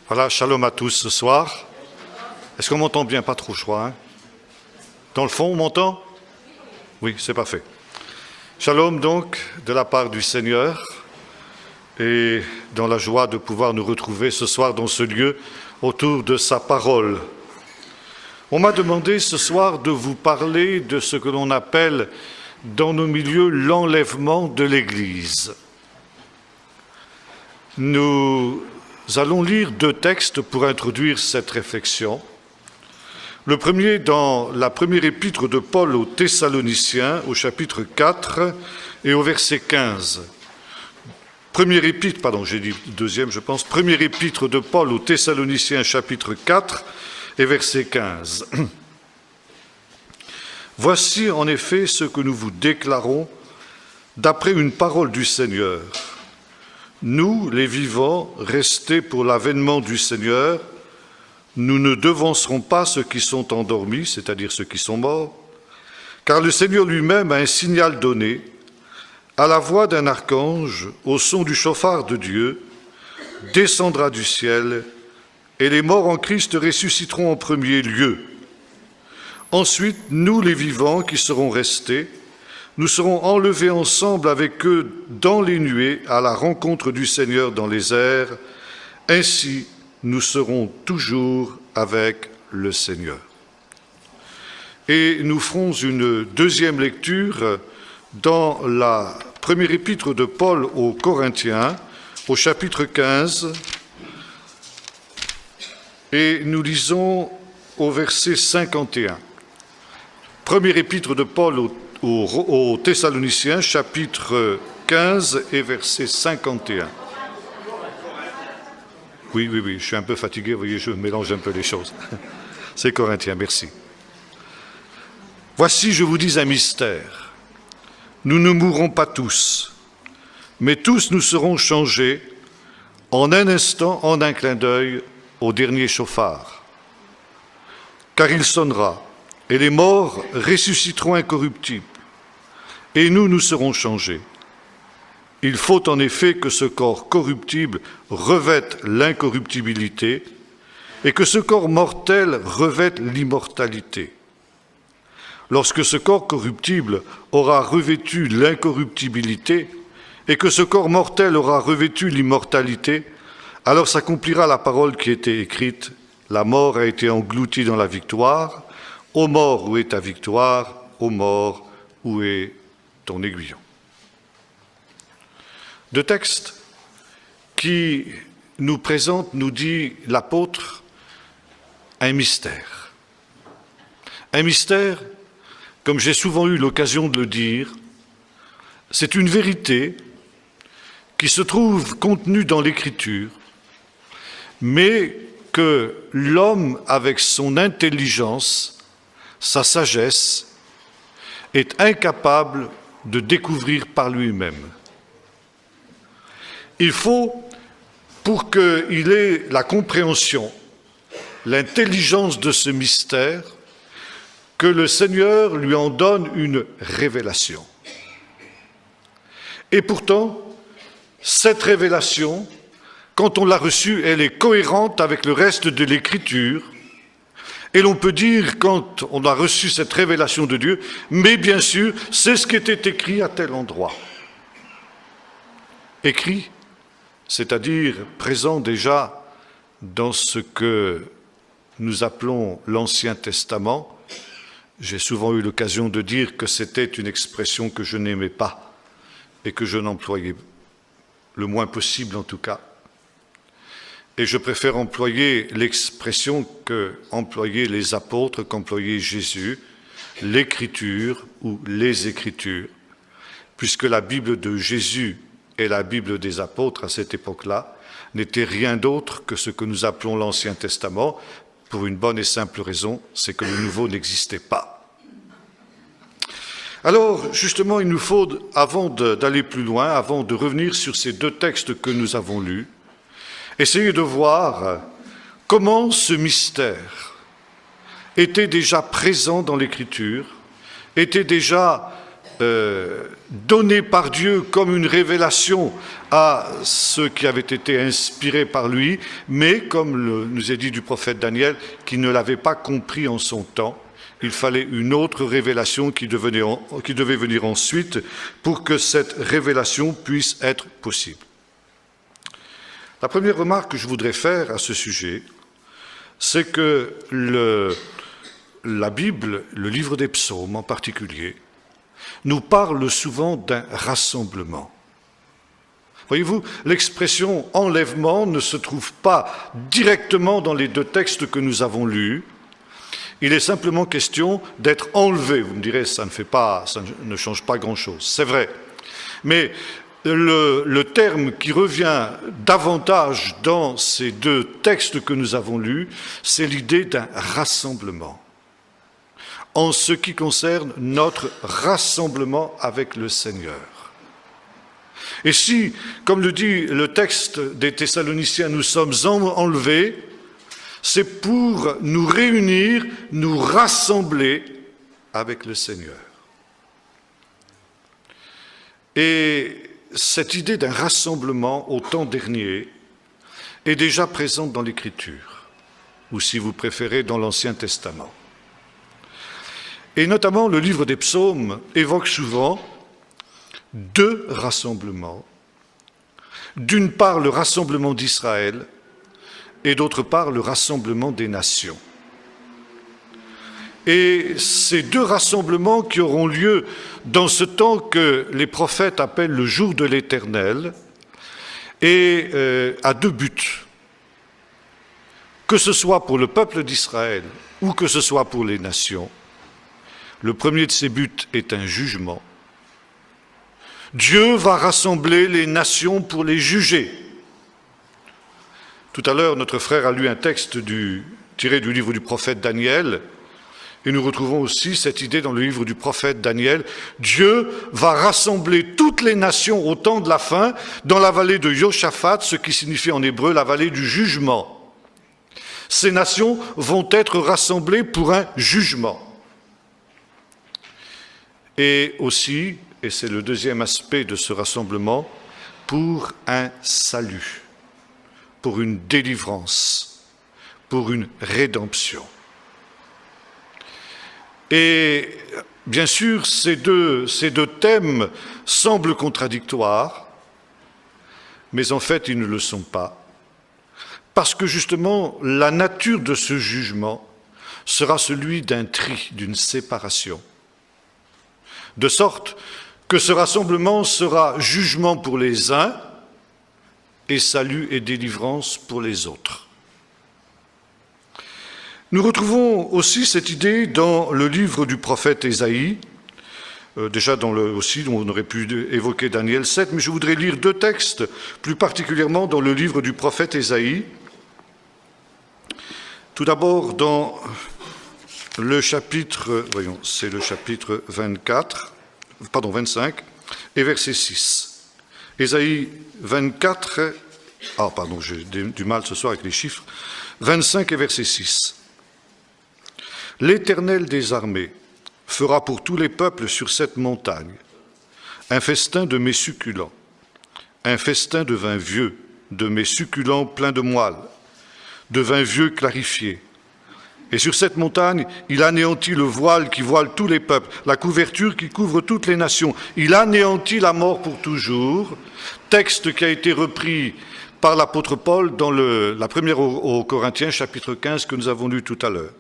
Voilà, shalom à tous ce soir. Est-ce qu'on m'entend bien? Pas trop, je crois. Dans le fond, on m'entend? Oui, c'est parfait. Shalom donc, de la part du Seigneur, et dans la joie de pouvoir nous retrouver ce soir dans ce lieu, autour de sa parole. On m'a demandé ce soir de vous parler de ce que l'on appelle dans nos milieux l'enlèvement de l'Église. Nous allons lire deux textes pour introduire cette réflexion. Le premier dans la première épître de Paul aux Thessaloniciens, au chapitre 4 et au verset 15. Première épître de Paul aux Thessaloniciens, chapitre 4 et verset 15. Voici en effet ce que nous vous déclarons d'après une parole du Seigneur. Nous, les vivants, restés pour l'avènement du Seigneur, nous ne devancerons pas ceux qui sont endormis, c'est-à-dire ceux qui sont morts, car le Seigneur lui-même a un signal donné, à la voix d'un archange, au son du chauffard de Dieu, descendra du ciel, et les morts en Christ ressusciteront en premier lieu. Ensuite, nous, les vivants qui serons restés, nous serons enlevés ensemble avec eux dans les nuées à la rencontre du Seigneur dans les airs. Ainsi, nous serons toujours avec le Seigneur. Et nous ferons une deuxième lecture dans la première épître de Paul aux Corinthiens, au chapitre 15, et nous lisons au verset 51. Première épître de Paul aux Thessaloniciens, chapitre 15 et verset 51. Oui, je suis un peu fatigué, vous voyez, je mélange un peu les choses. C'est Corinthiens, merci. Voici, je vous dis un mystère. Nous ne mourrons pas tous, mais tous nous serons changés en un instant, en un clin d'œil, au dernier chauffard. Car il sonnera, et les morts ressusciteront incorruptibles, et nous serons changés. Il faut en effet que ce corps corruptible revête l'incorruptibilité, et que ce corps mortel revête l'immortalité. Lorsque ce corps corruptible aura revêtu l'incorruptibilité, et que ce corps mortel aura revêtu l'immortalité, alors s'accomplira la parole qui était écrite, la mort a été engloutie dans la victoire. Ô mort, où est ta victoire? Ô mort, où est ton aiguillon? Deux textes qui nous présentent, nous dit l'apôtre, un mystère. Un mystère, comme j'ai souvent eu l'occasion de le dire, c'est une vérité qui se trouve contenue dans l'Écriture, mais que l'homme, avec son intelligence, sa sagesse, est incapable de découvrir par lui-même. Il faut, pour qu'il ait la compréhension, l'intelligence de ce mystère, que le Seigneur lui en donne une révélation. Et pourtant, cette révélation, quand on l'a reçue, elle est cohérente avec le reste de l'Écriture. Et l'on peut dire, quand on a reçu cette révélation de Dieu, mais bien sûr, c'est ce qui était écrit à tel endroit. Écrit, c'est-à-dire présent déjà dans ce que nous appelons l'Ancien Testament. J'ai souvent eu l'occasion de dire que c'était une expression que je n'aimais pas et que je n'employais le moins possible en tout cas. Et je préfère employer l'expression qu'employaient les apôtres, qu'employait Jésus, l'écriture ou les écritures, puisque la Bible de Jésus et la Bible des apôtres à cette époque-là n'étaient rien d'autre que ce que nous appelons l'Ancien Testament, pour une bonne et simple raison, c'est que le Nouveau n'existait pas. Alors, justement, il nous faut, avant d'aller plus loin, avant de revenir sur ces deux textes que nous avons lus, essayer de voir comment ce mystère était déjà présent dans l'Écriture, était déjà donné par Dieu comme une révélation à ceux qui avaient été inspirés par lui, mais comme nous est dit du prophète Daniel, qui ne l'avait pas compris en son temps. Il fallait une autre révélation qui devait venir ensuite pour que cette révélation puisse être possible. La première remarque que je voudrais faire à ce sujet, c'est que la Bible, le livre des psaumes en particulier, nous parle souvent d'un rassemblement. Voyez-vous, l'expression « enlèvement » ne se trouve pas directement dans les deux textes que nous avons lus. Il est simplement question d'être enlevé. Vous me direz, ça ne change pas grand-chose. C'est vrai. Mais le terme qui revient davantage dans ces deux textes que nous avons lus, c'est l'idée d'un rassemblement. En ce qui concerne notre rassemblement avec le Seigneur. Et si, comme le dit le texte des Thessaloniciens, nous sommes enlevés, c'est pour nous réunir, nous rassembler avec le Seigneur. Et cette idée d'un rassemblement au temps dernier est déjà présente dans l'Écriture, ou si vous préférez, dans l'Ancien Testament. Et notamment, le livre des psaumes évoque souvent deux rassemblements. D'une part, le rassemblement d'Israël, et d'autre part, le rassemblement des nations. Et ces deux rassemblements qui auront lieu dans ce temps que les prophètes appellent le jour de l'Éternel, et à deux buts. Que ce soit pour le peuple d'Israël ou que ce soit pour les nations, le premier de ces buts est un jugement. Dieu va rassembler les nations pour les juger. Tout à l'heure, notre frère a lu un texte tiré du livre du prophète Daniel, et nous retrouvons aussi cette idée dans le livre du prophète Daniel. Dieu va rassembler toutes les nations au temps de la fin dans la vallée de Yoshaphat, ce qui signifie en hébreu la vallée du jugement. Ces nations vont être rassemblées pour un jugement. Et aussi, et c'est le deuxième aspect de ce rassemblement, pour un salut, pour une délivrance, pour une rédemption. Et bien sûr, ces deux thèmes semblent contradictoires, mais en fait, ils ne le sont pas, parce que justement, la nature de ce jugement sera celui d'un tri, d'une séparation. De sorte que ce rassemblement sera jugement pour les uns et salut et délivrance pour les autres. Nous retrouvons aussi cette idée dans le livre du prophète Ésaïe, déjà aussi on aurait pu évoquer Daniel 7, mais je voudrais lire deux textes, plus particulièrement dans le livre du prophète Ésaïe. Tout d'abord dans le chapitre, c'est le chapitre 25 et verset 6. Ésaïe 24, j'ai du mal ce soir avec les chiffres, 25 et verset 6. L'Éternel des armées fera pour tous les peuples sur cette montagne un festin de mets succulents, un festin de vin vieux, de mets succulents pleins de moelle, de vin vieux clarifié. Et sur cette montagne, il anéantit le voile qui voile tous les peuples, la couverture qui couvre toutes les nations. Il anéantit la mort pour toujours. Texte qui a été repris par l'apôtre Paul dans la première aux Corinthiens, chapitre 15, que nous avons lu tout à l'heure.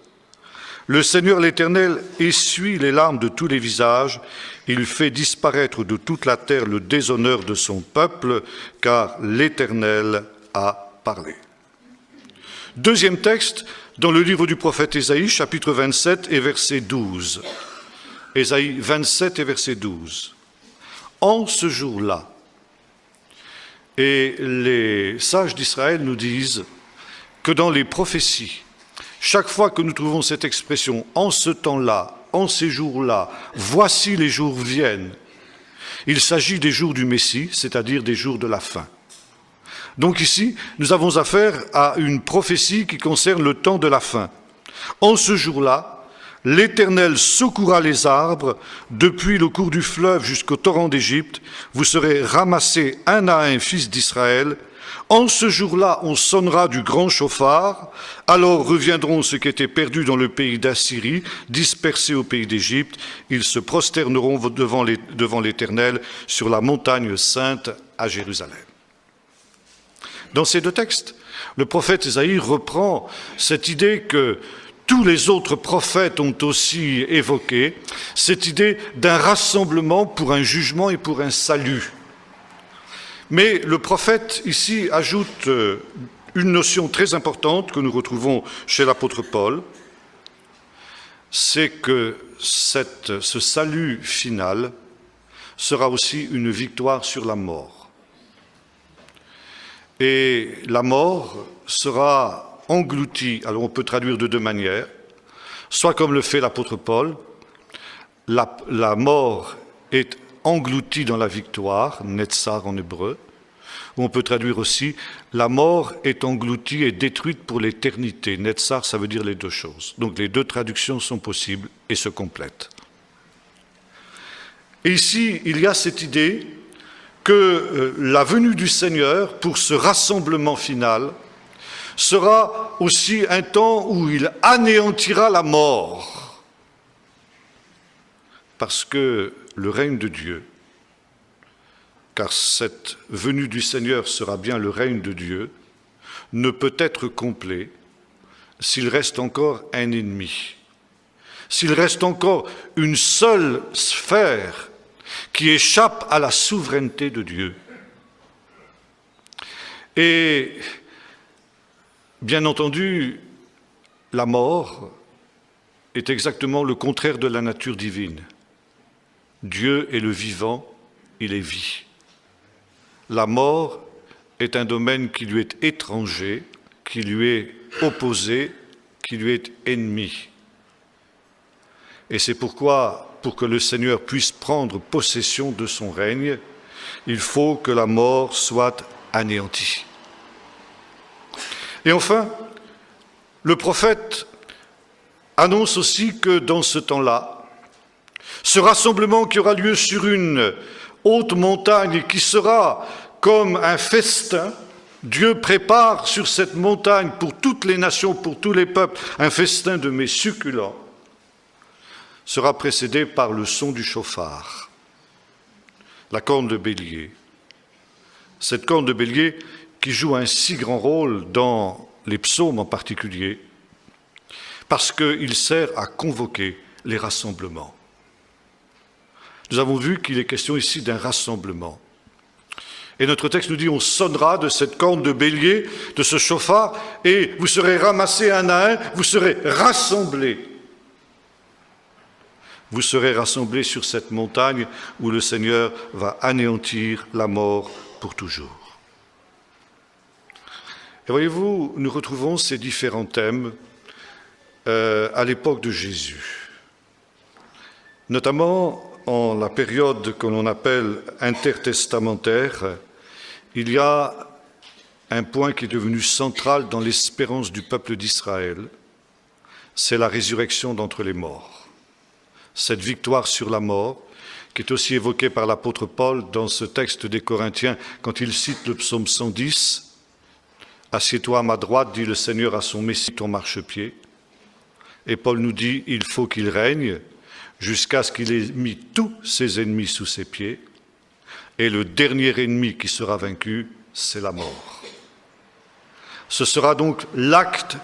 Le Seigneur l'Éternel essuie les larmes de tous les visages. Il fait disparaître de toute la terre le déshonneur de son peuple, car l'Éternel a parlé. Deuxième texte, dans le livre du prophète Ésaïe, chapitre 27 et verset 12. Ésaïe 27 et verset 12. En ce jour-là, et les sages d'Israël nous disent que dans les prophéties, chaque fois que nous trouvons cette expression « en ce temps-là », « en ces jours-là »,« voici les jours viennent », il s'agit des jours du Messie, c'est-à-dire des jours de la fin. Donc ici, nous avons affaire à une prophétie qui concerne le temps de la fin. En ce jour-là, l'Éternel secourra les arbres, depuis le cours du fleuve jusqu'au torrent d'Égypte, vous serez ramassés un à un, fils d'Israël. En ce jour-là, on sonnera du grand chauffard, alors reviendront ceux qui étaient perdus dans le pays d'Assyrie, dispersés au pays d'Égypte, ils se prosterneront devant l'Éternel sur la montagne sainte à Jérusalem. Dans ces deux textes, le prophète Ésaïe reprend cette idée que tous les autres prophètes ont aussi évoquée, cette idée d'un rassemblement pour un jugement et pour un salut. Mais le prophète ici ajoute une notion très importante que nous retrouvons chez l'apôtre Paul, c'est que ce salut final sera aussi une victoire sur la mort. Et la mort sera engloutie, alors on peut traduire de deux manières, soit comme le fait l'apôtre Paul, la mort est engloutie dans la victoire, netzar en hébreu, ou on peut traduire aussi, la mort est engloutie et détruite pour l'éternité. Netzar, ça veut dire les deux choses. Donc les deux traductions sont possibles et se complètent. Et ici, il y a cette idée que la venue du Seigneur pour ce rassemblement final sera aussi un temps où il anéantira la mort. Parce que le règne de Dieu, car cette venue du Seigneur sera bien le règne de Dieu, ne peut être complet s'il reste encore un ennemi, s'il reste encore une seule sphère qui échappe à la souveraineté de Dieu. Et bien entendu, la mort est exactement le contraire de la nature divine. Dieu est le vivant, il est vie. La mort est un domaine qui lui est étranger, qui lui est opposé, qui lui est ennemi. Et c'est pourquoi, pour que le Seigneur puisse prendre possession de son règne, il faut que la mort soit anéantie. Et enfin, le prophète annonce aussi que dans ce temps-là, ce rassemblement qui aura lieu sur une haute montagne et qui sera comme un festin, Dieu prépare sur cette montagne pour toutes les nations, pour tous les peuples, un festin de mets succulents, sera précédé par le son du chauffard, la corne de bélier. Cette corne de bélier qui joue un si grand rôle dans les psaumes en particulier, parce qu'il sert à convoquer les rassemblements. Nous avons vu qu'il est question ici d'un rassemblement. Et notre texte nous dit, on sonnera de cette corne de bélier, de ce chauffard, et vous serez ramassés un à un, vous serez rassemblés. Vous serez rassemblés sur cette montagne où le Seigneur va anéantir la mort pour toujours. Et voyez-vous, nous retrouvons ces différents thèmes à l'époque de Jésus, notamment en la période que l'on appelle intertestamentaire. Il y a un point qui est devenu central dans l'espérance du peuple d'Israël, c'est la résurrection d'entre les morts. Cette victoire sur la mort, qui est aussi évoquée par l'apôtre Paul dans ce texte des Corinthiens, quand il cite le psaume 110, « Assieds-toi à ma droite, dit le Seigneur à son Messie, ton marchepied ». Et Paul nous dit, il faut qu'il règne jusqu'à ce qu'il ait mis tous ses ennemis sous ses pieds. Et le dernier ennemi qui sera vaincu, c'est la mort. Ce sera donc l'acte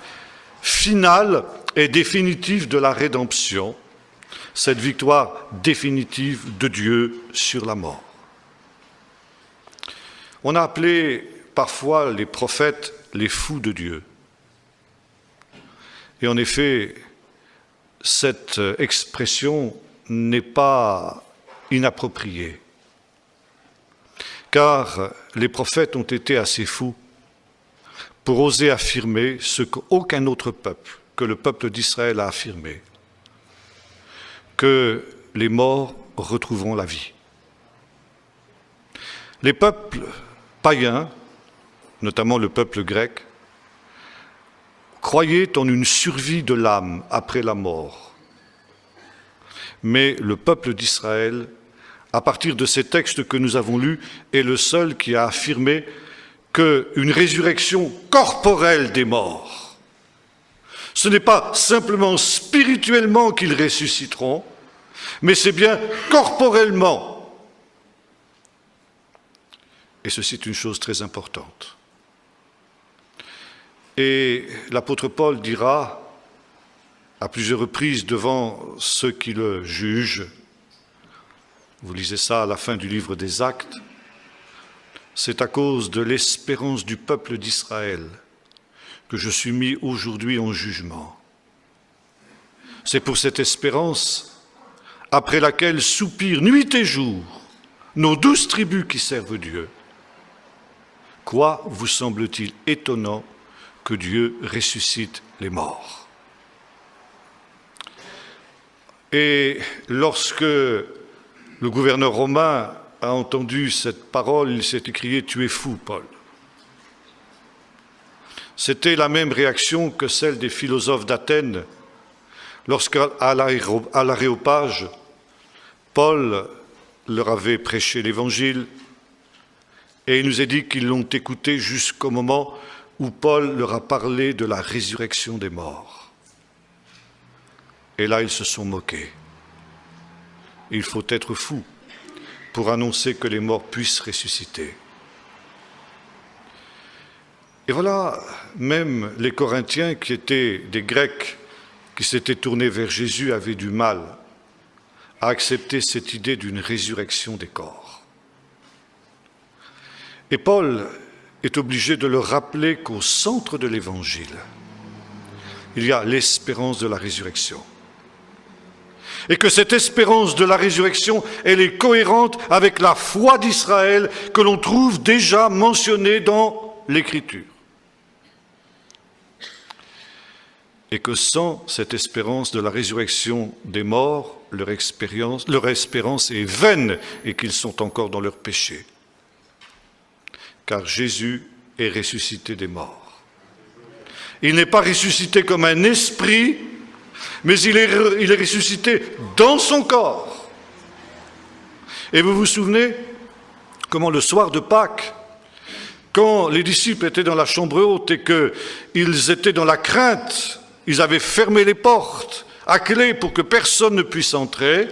final et définitif de la rédemption, cette victoire définitive de Dieu sur la mort. On a appelé parfois les prophètes les fous de Dieu. Et en effet, cette expression n'est pas inappropriée, car les prophètes ont été assez fous pour oser affirmer ce qu'aucun autre peuple, que le peuple d'Israël a affirmé, que les morts retrouveront la vie. Les peuples païens, notamment le peuple grec, croyaient en une survie de l'âme après la mort. mais le peuple d'Israël, à partir de ces textes que nous avons lus, est le seul qui a affirmé qu'une résurrection corporelle des morts, ce n'est pas simplement spirituellement qu'ils ressusciteront, mais c'est bien corporellement. Et ceci est une chose très importante. Et l'apôtre Paul dira à plusieurs reprises devant ceux qui le jugent, vous lisez ça à la fin du livre des Actes, c'est à cause de l'espérance du peuple d'Israël que je suis mis aujourd'hui en jugement. C'est pour cette espérance après laquelle soupirent nuit et jour nos 12 tribus qui servent Dieu. Quoi vous semble-t-il étonnant que Dieu ressuscite les morts? Et lorsque le gouverneur romain a entendu cette parole, il s'est écrié « Tu es fou, Paul ». C'était la même réaction que celle des philosophes d'Athènes lorsqu'à l'Aréopage, Paul leur avait prêché l'Évangile et il nous est dit qu'ils l'ont écouté jusqu'au moment où Paul leur a parlé de la résurrection des morts. Et là, ils se sont moqués. Il faut être fou pour annoncer que les morts puissent ressusciter. Et voilà, même les Corinthiens, qui étaient des Grecs, qui s'étaient tournés vers Jésus, avaient du mal à accepter cette idée d'une résurrection des corps. Et Paul est obligé de leur rappeler qu'au centre de l'Évangile, il y a l'espérance de la résurrection. Et que cette espérance de la résurrection, elle est cohérente avec la foi d'Israël que l'on trouve déjà mentionnée dans l'Écriture. Et que sans cette espérance de la résurrection des morts, leur espérance est vaine et qu'ils sont encore dans leur péché. Car Jésus est ressuscité des morts. Il n'est pas ressuscité comme un esprit, mais il est ressuscité dans son corps. Et vous vous souvenez comment le soir de Pâques, quand les disciples étaient dans la chambre haute et qu'ils étaient dans la crainte, ils avaient fermé les portes à clé pour que personne ne puisse entrer,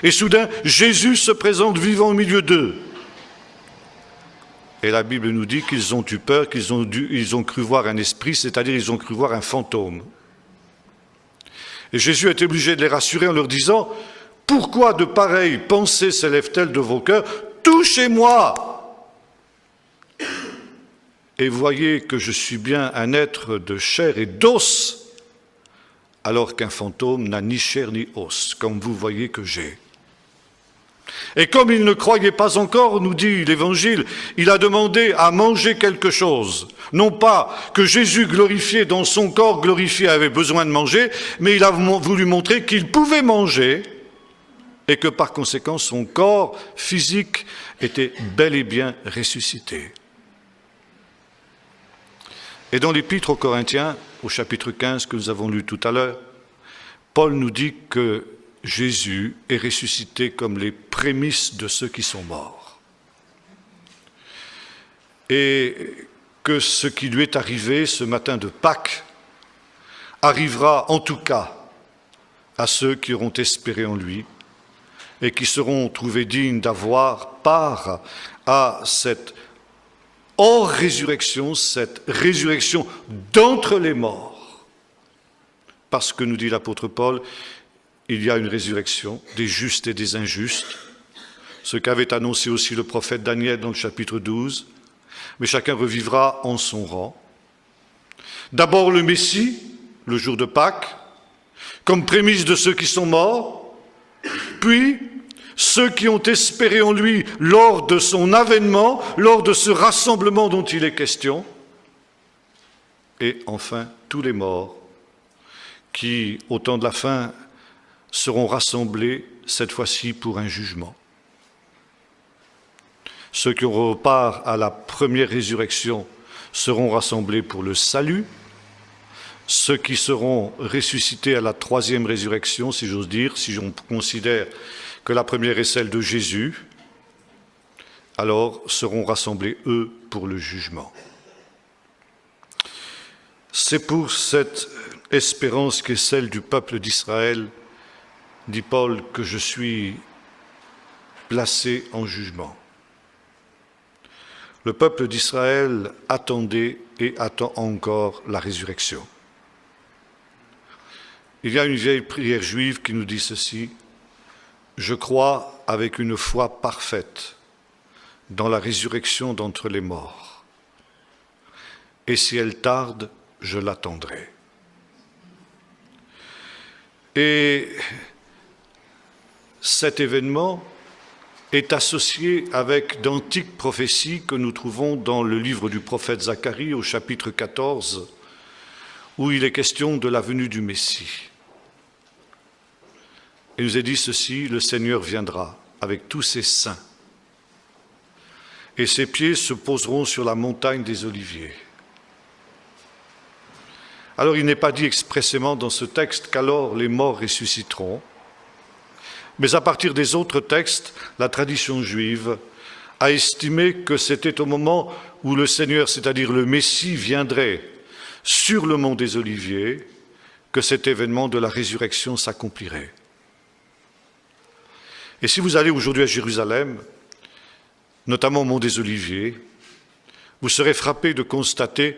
et soudain Jésus se présente vivant au milieu d'eux. Et la Bible nous dit qu'ils ont eu peur, ils ont cru voir un esprit, c'est-à-dire ils ont cru voir un fantôme. Et Jésus est obligé de les rassurer en leur disant « Pourquoi de pareilles pensées s'élèvent-elles de vos cœurs? Touchez-moi ! Et voyez que je suis bien un être de chair et d'os, alors qu'un fantôme n'a ni chair ni os, comme vous voyez que j'ai. » Et comme il ne croyait pas encore, nous dit l'Évangile, il a demandé à manger quelque chose. Non pas que Jésus glorifié dans son corps glorifié avait besoin de manger, mais il a voulu montrer qu'il pouvait manger et que par conséquent son corps physique était bel et bien ressuscité. Et dans l'Épître aux Corinthiens, au chapitre 15 que nous avons lu tout à l'heure, Paul nous dit que Jésus est ressuscité comme les prémices de ceux qui sont morts. Et que ce qui lui est arrivé ce matin de Pâques arrivera en tout cas à ceux qui auront espéré en lui et qui seront trouvés dignes d'avoir part à cette hors-résurrection, cette résurrection d'entre les morts. Parce que, nous dit l'apôtre Paul, il y a une résurrection des justes et des injustes, ce qu'avait annoncé aussi le prophète Daniel dans le chapitre 12, mais chacun revivra en son rang. D'abord le Messie, le jour de Pâques, comme prémisse de ceux qui sont morts, puis ceux qui ont espéré en lui lors de son avènement, lors de ce rassemblement dont il est question, et enfin tous les morts qui, au temps de la fin, seront rassemblés cette fois-ci pour un jugement. Ceux qui auront part à la première résurrection seront rassemblés pour le salut, ceux qui seront ressuscités à la troisième résurrection, si j'ose dire, si on considère que la première est celle de Jésus, alors seront rassemblés, eux, pour le jugement. C'est pour cette espérance qui est celle du peuple d'Israël, dit Paul, que je suis placé en jugement. Le peuple d'Israël attendait et attend encore la résurrection. Il y a une vieille prière juive qui nous dit ceci: « Je crois avec une foi parfaite dans la résurrection d'entre les morts. Et si elle tarde, je l'attendrai. » Et cet événement est associé avec d'antiques prophéties que nous trouvons dans le livre du prophète Zacharie au chapitre 14, où il est question de la venue du Messie. Il nous est dit ceci: le Seigneur viendra avec tous ses saints, et ses pieds se poseront sur la montagne des Oliviers. Alors il n'est pas dit expressément dans ce texte qu'alors les morts ressusciteront, mais à partir des autres textes, la tradition juive a estimé que c'était au moment où le Seigneur, c'est-à-dire le Messie, viendrait sur le mont des Oliviers, que cet événement de la résurrection s'accomplirait. Et si vous allez aujourd'hui à Jérusalem, notamment au mont des Oliviers, vous serez frappé de constater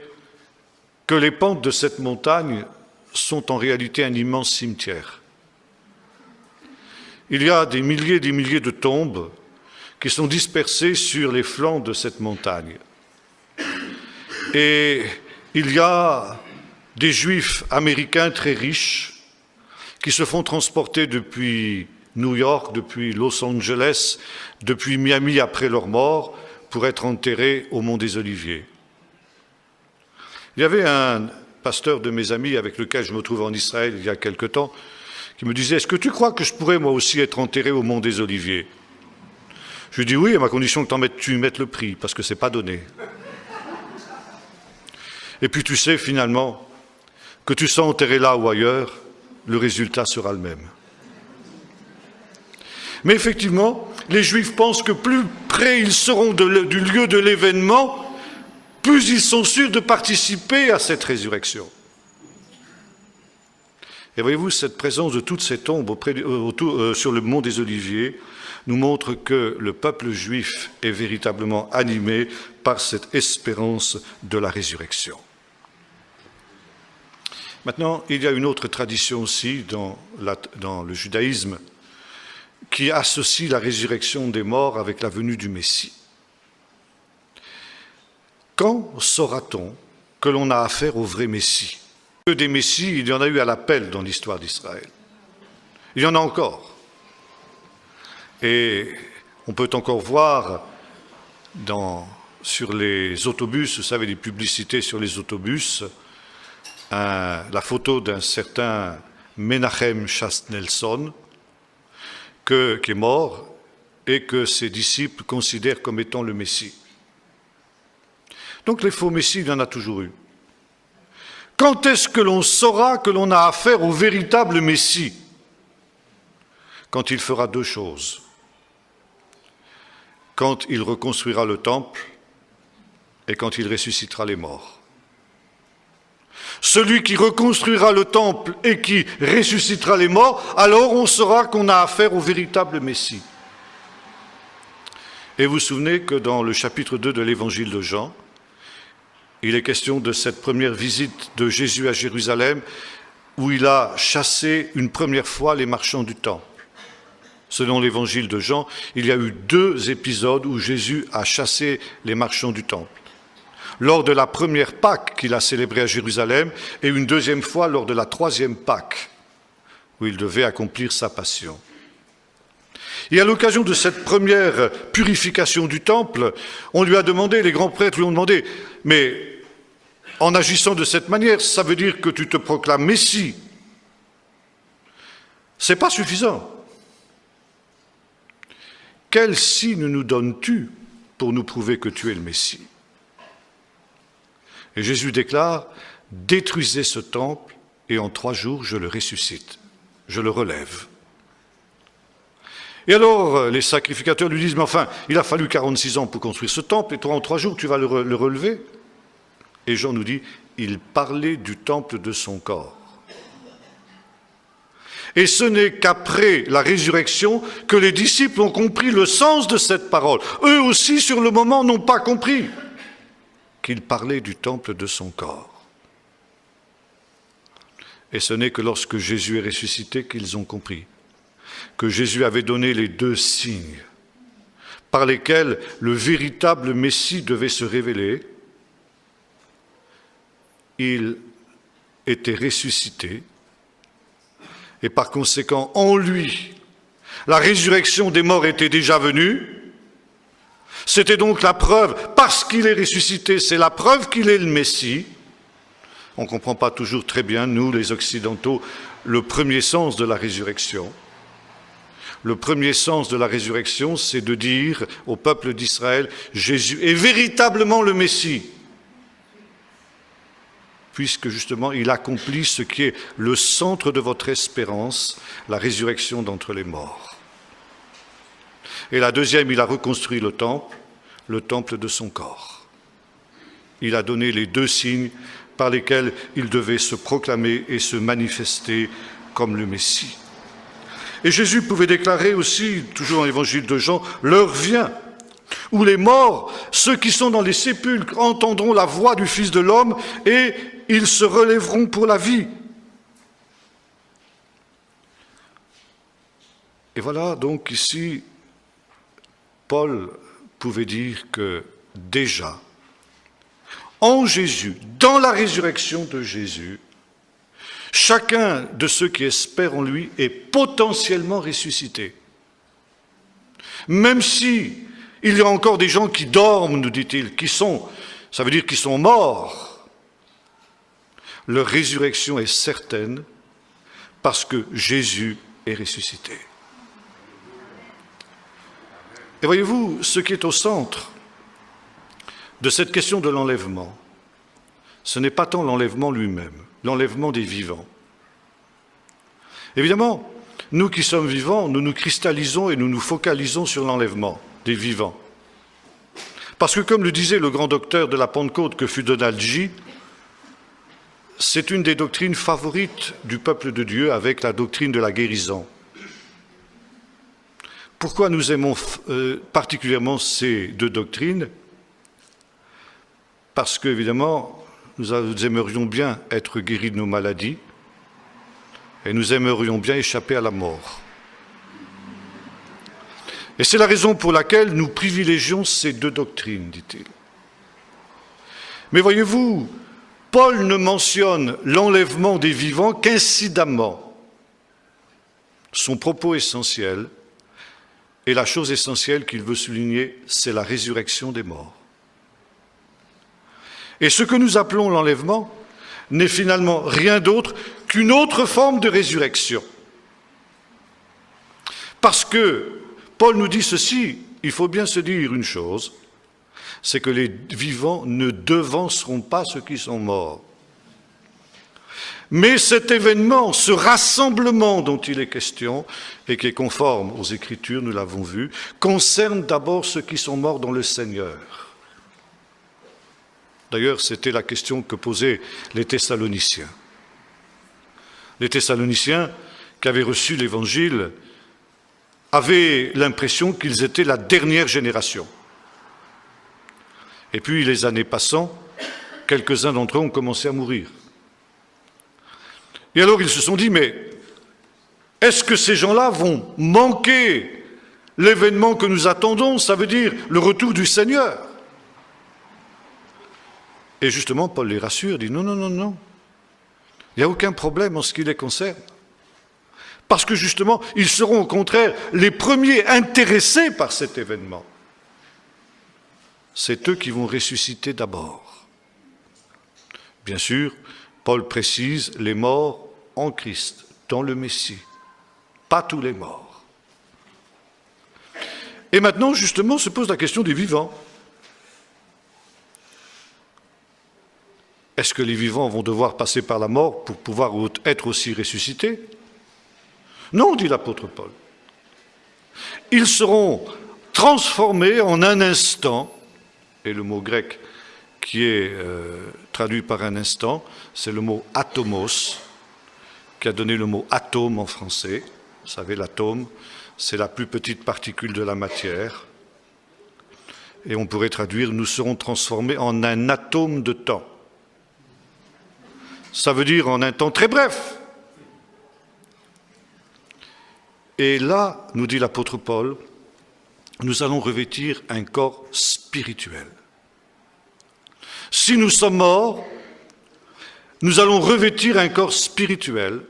que les pentes de cette montagne sont en réalité un immense cimetière. Il y a des milliers de tombes qui sont dispersées sur les flancs de cette montagne. Et il y a des Juifs américains très riches qui se font transporter depuis New York, depuis Los Angeles, depuis Miami après leur mort, pour être enterrés au mont des Oliviers. Il y avait un pasteur de mes amis avec lequel je me trouvais en Israël il y a quelque temps, qui me disait: « Est-ce que tu crois que je pourrais moi aussi être enterré au mont des Oliviers ?» Je lui dis: « Oui, à ma condition que tu mettes le prix, parce que ce n'est pas donné. » Et puis tu sais finalement que tu sois enterré là ou ailleurs, le résultat sera le même. Mais effectivement, les Juifs pensent que plus près ils seront du lieu de l'événement, plus ils sont sûrs de participer à cette résurrection. Et voyez-vous, cette présence de toutes ces tombes sur le mont des Oliviers nous montre que le peuple juif est véritablement animé par cette espérance de la résurrection. Maintenant, il y a une autre tradition aussi dans le judaïsme qui associe la résurrection des morts avec la venue du Messie. Quand saura-t-on que l'on a affaire au vrai Messie? Que des Messies, il y en a eu à l'appel dans l'histoire d'Israël. Il y en a encore. Et on peut encore voir sur les autobus, vous savez, les publicités sur les autobus, la photo d'un certain Menachem Nelson, qui est mort et que ses disciples considèrent comme étant le Messie. Donc les faux Messies, il y en a toujours eu. Quand est-ce que l'on saura que l'on a affaire au véritable Messie? Quand il fera deux choses. Quand il reconstruira le temple et quand il ressuscitera les morts. Celui qui reconstruira le temple et qui ressuscitera les morts, alors on saura qu'on a affaire au véritable Messie. Et vous vous souvenez que dans le chapitre 2 de l'évangile de Jean, il est question de cette première visite de Jésus à Jérusalem où il a chassé une première fois les marchands du temple. Selon l'évangile de Jean, il y a eu 2 épisodes où Jésus a chassé les marchands du temple. Lors de la première Pâque qu'il a célébrée à Jérusalem et une deuxième fois lors de la 3e Pâque où il devait accomplir sa passion. Et à l'occasion de cette première purification du temple, on lui a demandé, les grands prêtres lui ont demandé, mais en agissant de cette manière, ça veut dire que tu te proclames Messie. C'est pas suffisant. Quel signe nous donnes-tu pour nous prouver que tu es le Messie? Et Jésus déclare, détruisez ce temple et en 3 jours je le ressuscite, je le relève. Et alors les sacrificateurs lui disent, mais enfin, il a fallu 46 ans pour construire ce temple et toi en 3 jours tu vas le relever. Et Jean nous dit, il parlait du temple de son corps. Et ce n'est qu'après la résurrection que les disciples ont compris le sens de cette parole. Eux aussi, sur le moment, n'ont pas compris qu'il parlait du temple de son corps. Et ce n'est que lorsque Jésus est ressuscité qu'ils ont compris que Jésus avait donné les 2 signes par lesquels le véritable Messie devait se révéler. Il était ressuscité et par conséquent, en lui, la résurrection des morts était déjà venue. C'était donc la preuve, parce qu'il est ressuscité, c'est la preuve qu'il est le Messie. On ne comprend pas toujours très bien, nous les Occidentaux, le premier sens de la résurrection. Le premier sens de la résurrection, c'est de dire au peuple d'Israël, Jésus est véritablement le Messie, puisque justement il accomplit ce qui est le centre de votre espérance, la résurrection d'entre les morts. Et la deuxième, il a reconstruit le temple de son corps. Il a donné les 2 signes par lesquels il devait se proclamer et se manifester comme le Messie. Et Jésus pouvait déclarer aussi, toujours dans l'évangile de Jean, « L'heure vient où les morts, ceux qui sont dans les sépulcres, entendront la voix du Fils de l'homme et ils se relèveront pour la vie. » Et voilà donc ici, Paul pouvait dire que déjà, en Jésus, dans la résurrection de Jésus, chacun de ceux qui espèrent en lui est potentiellement ressuscité. Même si il y a encore des gens qui dorment, nous dit-il, ça veut dire qu'ils sont morts. Leur résurrection est certaine parce que Jésus est ressuscité. Et voyez-vous, ce qui est au centre de cette question de l'enlèvement, ce n'est pas tant l'enlèvement lui-même, l'enlèvement des vivants. Évidemment, nous qui sommes vivants, nous nous cristallisons et nous nous focalisons sur l'enlèvement des vivants. Parce que, comme le disait le grand docteur de la Pentecôte que fut Donald G., c'est une des doctrines favorites du peuple de Dieu avec la doctrine de la guérison. Pourquoi nous aimons particulièrement ces 2 doctrines? Parce qu'évidemment, nous aimerions bien être guéris de nos maladies et nous aimerions bien échapper à la mort. Et c'est la raison pour laquelle nous privilégions ces 2 doctrines, dit-il. Mais voyez-vous, Paul ne mentionne l'enlèvement des vivants qu'incidemment. Son propos essentiel, et la chose essentielle qu'il veut souligner, c'est la résurrection des morts. Et ce que nous appelons l'enlèvement n'est finalement rien d'autre qu'une autre forme de résurrection. Parce que Paul nous dit ceci, il faut bien se dire une chose, c'est que les vivants ne devanceront pas ceux qui sont morts. Mais cet événement, ce rassemblement dont il est question, et qui est conforme aux Écritures, nous l'avons vu, concerne d'abord ceux qui sont morts dans le Seigneur. D'ailleurs, c'était la question que posaient les Thessaloniciens. Les Thessaloniciens, qui avaient reçu l'Évangile, avaient l'impression qu'ils étaient la dernière génération. Et puis, les années passant, quelques-uns d'entre eux ont commencé à mourir. Et alors, ils se sont dit, mais est-ce que ces gens-là vont manquer l'événement que nous attendons, ça veut dire le retour du Seigneur? Et justement, Paul les rassure, dit non, non, non, non. Il n'y a aucun problème en ce qui les concerne. Parce que justement, ils seront au contraire les premiers intéressés par cet événement. C'est eux qui vont ressusciter d'abord. Bien sûr, Paul précise les morts en Christ, dans le Messie. Pas tous les morts. Et maintenant, justement, se pose la question des vivants. Est-ce que les vivants vont devoir passer par la mort pour pouvoir être aussi ressuscités? Non, dit l'apôtre Paul. Ils seront transformés en un instant, et le mot grec qui est traduit par un instant, c'est le mot atomos, qui a donné le mot atome en français. Vous savez, l'atome, c'est la plus petite particule de la matière. Et on pourrait traduire, nous serons transformés en un atome de temps. Ça veut dire en un temps très bref. Et là, nous dit l'apôtre Paul, nous allons revêtir un corps spirituel. Si nous sommes morts, nous allons revêtir un corps spirituel.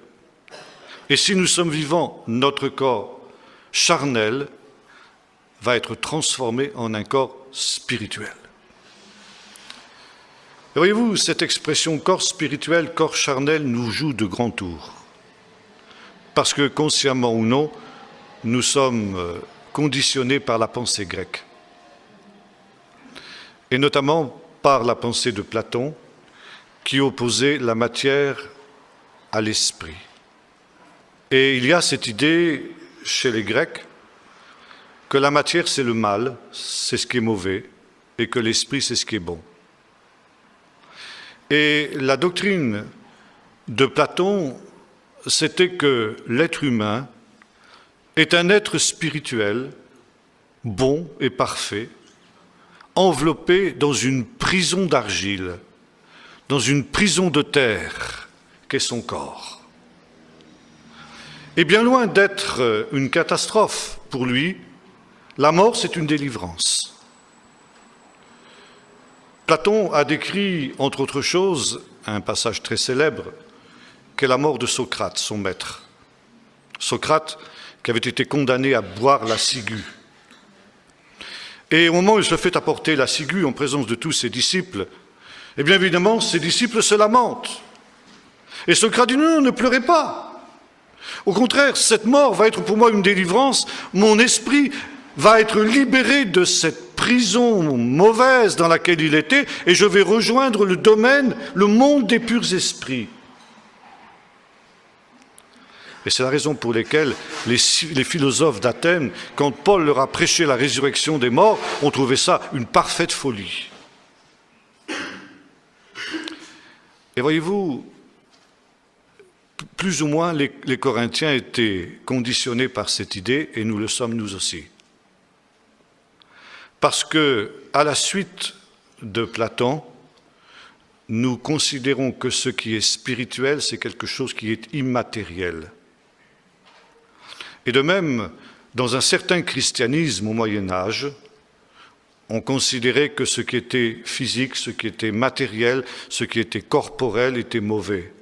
Et si nous sommes vivants, notre corps charnel va être transformé en un corps spirituel. Et voyez-vous, cette expression corps spirituel, corps charnel nous joue de grands tours. Parce que consciemment ou non, nous sommes conditionnés par la pensée grecque. Et notamment par la pensée de Platon, qui opposait la matière à l'esprit. Et il y a cette idée chez les Grecs que la matière c'est le mal, c'est ce qui est mauvais, et que l'esprit c'est ce qui est bon. Et la doctrine de Platon, c'était que l'être humain est un être spirituel, bon et parfait, enveloppé dans une prison d'argile, dans une prison de terre qu'est son corps. Et bien loin d'être une catastrophe pour lui, la mort c'est une délivrance. Platon a décrit, entre autres choses, un passage très célèbre, qu'est la mort de Socrate, son maître. Socrate, qui avait été condamné à boire la ciguë. Et au moment où il se fait apporter la ciguë en présence de tous ses disciples, eh bien évidemment, ses disciples se lamentent. Et Socrate dit non, ne pleurez pas. Au contraire, cette mort va être pour moi une délivrance. Mon esprit va être libéré de cette prison mauvaise dans laquelle il était et je vais rejoindre le domaine, le monde des purs esprits. Et c'est la raison pour laquelle les philosophes d'Athènes, quand Paul leur a prêché la résurrection des morts, ont trouvé ça une parfaite folie. Et voyez-vous, plus ou moins les Corinthiens étaient conditionnés par cette idée, et nous le sommes nous aussi. Parce que, à la suite de Platon, nous considérons que ce qui est spirituel, c'est quelque chose qui est immatériel. Et de même, dans un certain christianisme au Moyen-Âge, on considérait que ce qui était physique, ce qui était matériel, ce qui était corporel était mauvais.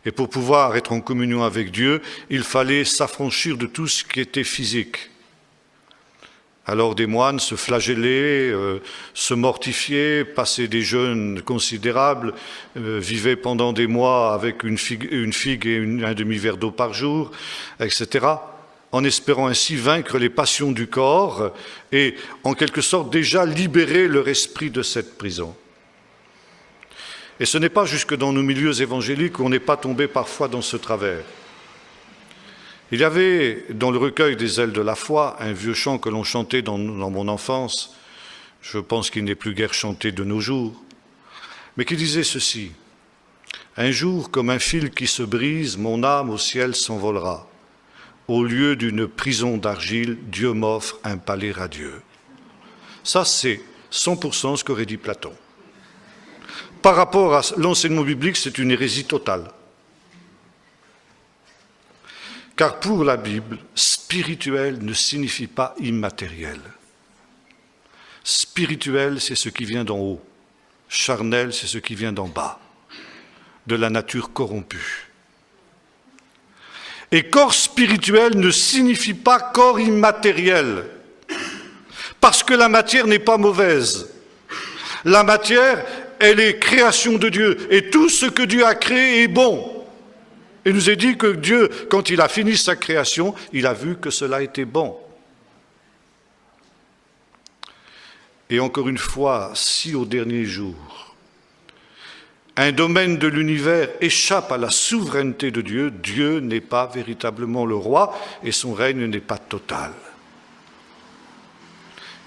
Et pour pouvoir être en communion avec Dieu, il fallait s'affranchir de tout ce qui était physique. Alors des moines se flagellaient, se mortifiaient, passaient des jeûnes considérables, vivaient pendant des mois avec une figue et un demi-verre d'eau par jour, etc., en espérant ainsi vaincre les passions du corps et en quelque sorte déjà libérer leur esprit de cette prison. Et ce n'est pas jusque dans nos milieux évangéliques qu'on n'est pas tombé parfois dans ce travers. Il y avait dans le recueil des ailes de la foi un vieux chant que l'on chantait dans mon enfance, je pense qu'il n'est plus guère chanté de nos jours, mais qui disait ceci: « Un jour, comme un fil qui se brise, mon âme au ciel s'envolera. Au lieu d'une prison d'argile, Dieu m'offre un palais radieux. » Ça, c'est 100% ce qu'aurait dit Platon. Par rapport à l'enseignement biblique, c'est une hérésie totale. Car pour la Bible, spirituel ne signifie pas immatériel. Spirituel, c'est ce qui vient d'en haut. Charnel, c'est ce qui vient d'en bas, de la nature corrompue. Et corps spirituel ne signifie pas corps immatériel, parce que la matière n'est pas mauvaise. La matière, elle est création de Dieu, et tout ce que Dieu a créé est bon. Il nous est dit que Dieu, quand il a fini sa création, il a vu que cela était bon. Et encore une fois, si au dernier jour, un domaine de l'univers échappe à la souveraineté de Dieu, Dieu n'est pas véritablement le roi et son règne n'est pas total.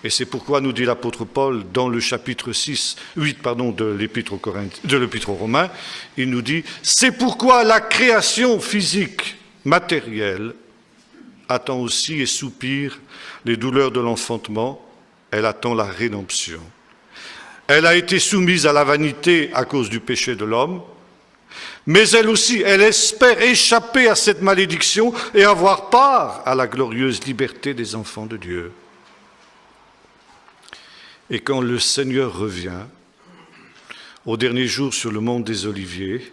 Et c'est pourquoi nous dit l'apôtre Paul dans le chapitre 8 de l'Épître aux Romains, il nous dit « C'est pourquoi la création physique, matérielle, attend aussi et soupire les douleurs de l'enfantement, elle attend la rédemption. Elle a été soumise à la vanité à cause du péché de l'homme, mais elle aussi, elle espère échapper à cette malédiction et avoir part à la glorieuse liberté des enfants de Dieu. » Et quand le Seigneur revient, au dernier jour sur le mont des Oliviers,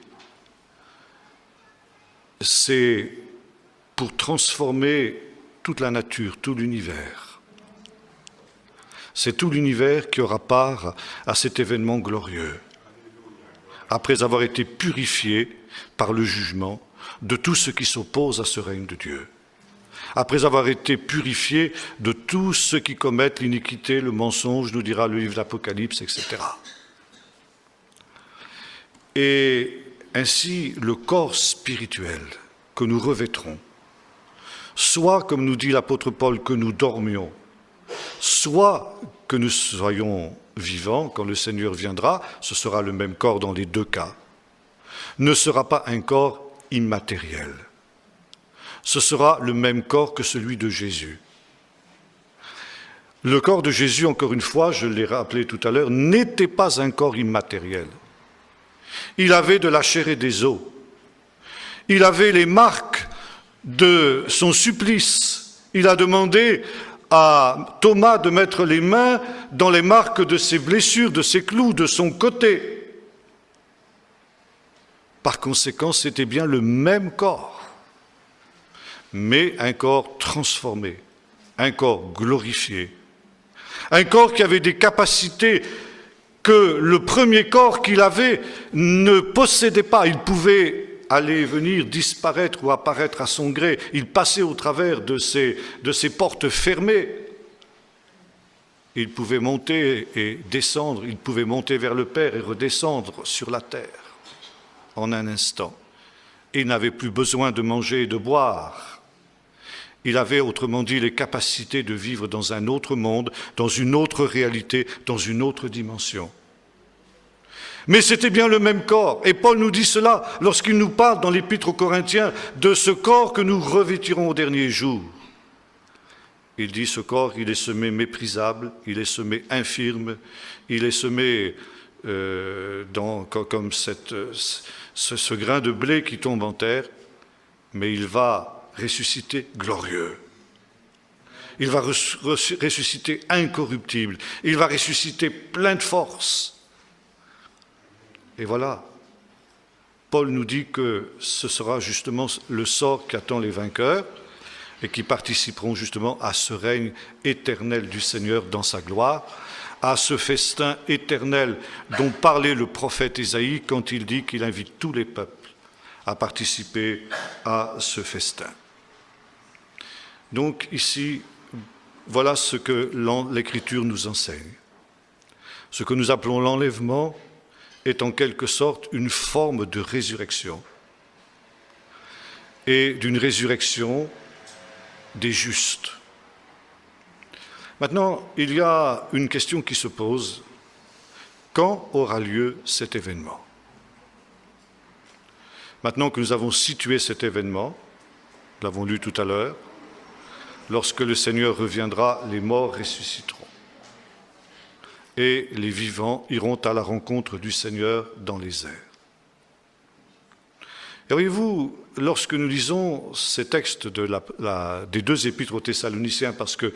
c'est pour transformer toute la nature, tout l'univers. C'est tout l'univers qui aura part à cet événement glorieux, après avoir été purifié par le jugement de tout ce qui s'oppose à ce règne de Dieu, après avoir été purifié de tous ceux qui commettent l'iniquité, le mensonge, nous dira le livre d'Apocalypse, etc. Et ainsi, le corps spirituel que nous revêterons, soit, comme nous dit l'apôtre Paul, que nous dormions, soit que nous soyons vivants quand le Seigneur viendra, ce sera le même corps dans les deux cas, ne sera pas un corps immatériel. Ce sera le même corps que celui de Jésus. Le corps de Jésus, encore une fois, je l'ai rappelé tout à l'heure, n'était pas un corps immatériel. Il avait de la chair et des os. Il avait les marques de son supplice. Il a demandé à Thomas de mettre les mains dans les marques de ses blessures, de ses clous, de son côté. Par conséquent, c'était bien le même corps, mais un corps transformé, un corps glorifié, un corps qui avait des capacités que le premier corps qu'il avait ne possédait pas. Il pouvait aller et venir, disparaître ou apparaître à son gré. Il passait au travers de ces portes fermées. Il pouvait monter et descendre, il pouvait monter vers le Père et redescendre sur la terre en un instant. Il n'avait plus besoin de manger et de boire. Il avait, autrement dit, les capacités de vivre dans un autre monde, dans une autre réalité, dans une autre dimension. Mais c'était bien le même corps. Et Paul nous dit cela lorsqu'il nous parle dans l'Épître aux Corinthiens de ce corps que nous revêtirons au dernier jour. Il dit ce corps, il est semé méprisable, il est semé infirme, il est semé comme ce grain de blé qui tombe en terre, mais il va ressusciter glorieux. Il va ressusciter incorruptible. Il va ressusciter plein de force. Et voilà, Paul nous dit que ce sera justement le sort qu'attend les vainqueurs et qui participeront justement à ce règne éternel du Seigneur dans sa gloire, à ce festin éternel dont parlait le prophète Ésaïe quand il dit qu'il invite tous les peuples à participer à ce festin. Donc ici, voilà ce que l'Écriture nous enseigne. Ce que nous appelons l'enlèvement est en quelque sorte une forme de résurrection, et d'une résurrection des justes. Maintenant, il y a une question qui se pose. Quand aura lieu cet événement? Maintenant que nous avons situé cet événement, nous l'avons lu tout à l'heure, lorsque le Seigneur reviendra, les morts ressusciteront. Et les vivants iront à la rencontre du Seigneur dans les airs. Et voyez-vous, lorsque nous lisons ces textes des deux épîtres aux Thessaloniciens, parce que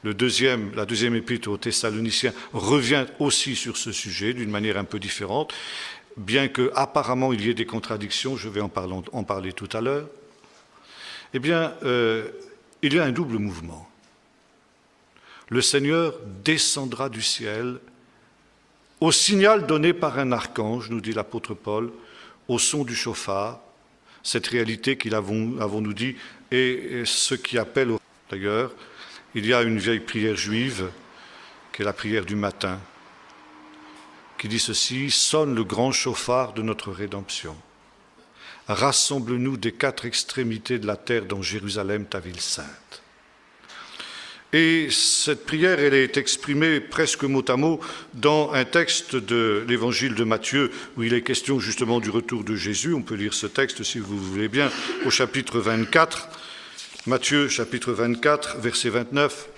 la deuxième épître aux Thessaloniciens revient aussi sur ce sujet d'une manière un peu différente, bien qu'apparemment il y ait des contradictions, je vais en parler tout à l'heure, eh bien, il y a un double mouvement. Le Seigneur descendra du ciel au signal donné par un archange, nous dit l'apôtre Paul, au son du chauffard, cette réalité qu'il avons-nous dit, et ce qui appelle, d'ailleurs, il y a une vieille prière juive, qui est la prière du matin. qui dit ceci: « Sonne le grand chauffard de notre rédemption. Rassemble-nous des quatre extrémités de la terre dans Jérusalem, ta ville sainte. » Et cette prière, elle est exprimée presque mot à mot dans un texte de l'évangile de Matthieu, où il est question justement du retour de Jésus. On peut lire ce texte, si vous voulez bien, au chapitre 24. Matthieu, chapitre 24, verset 29.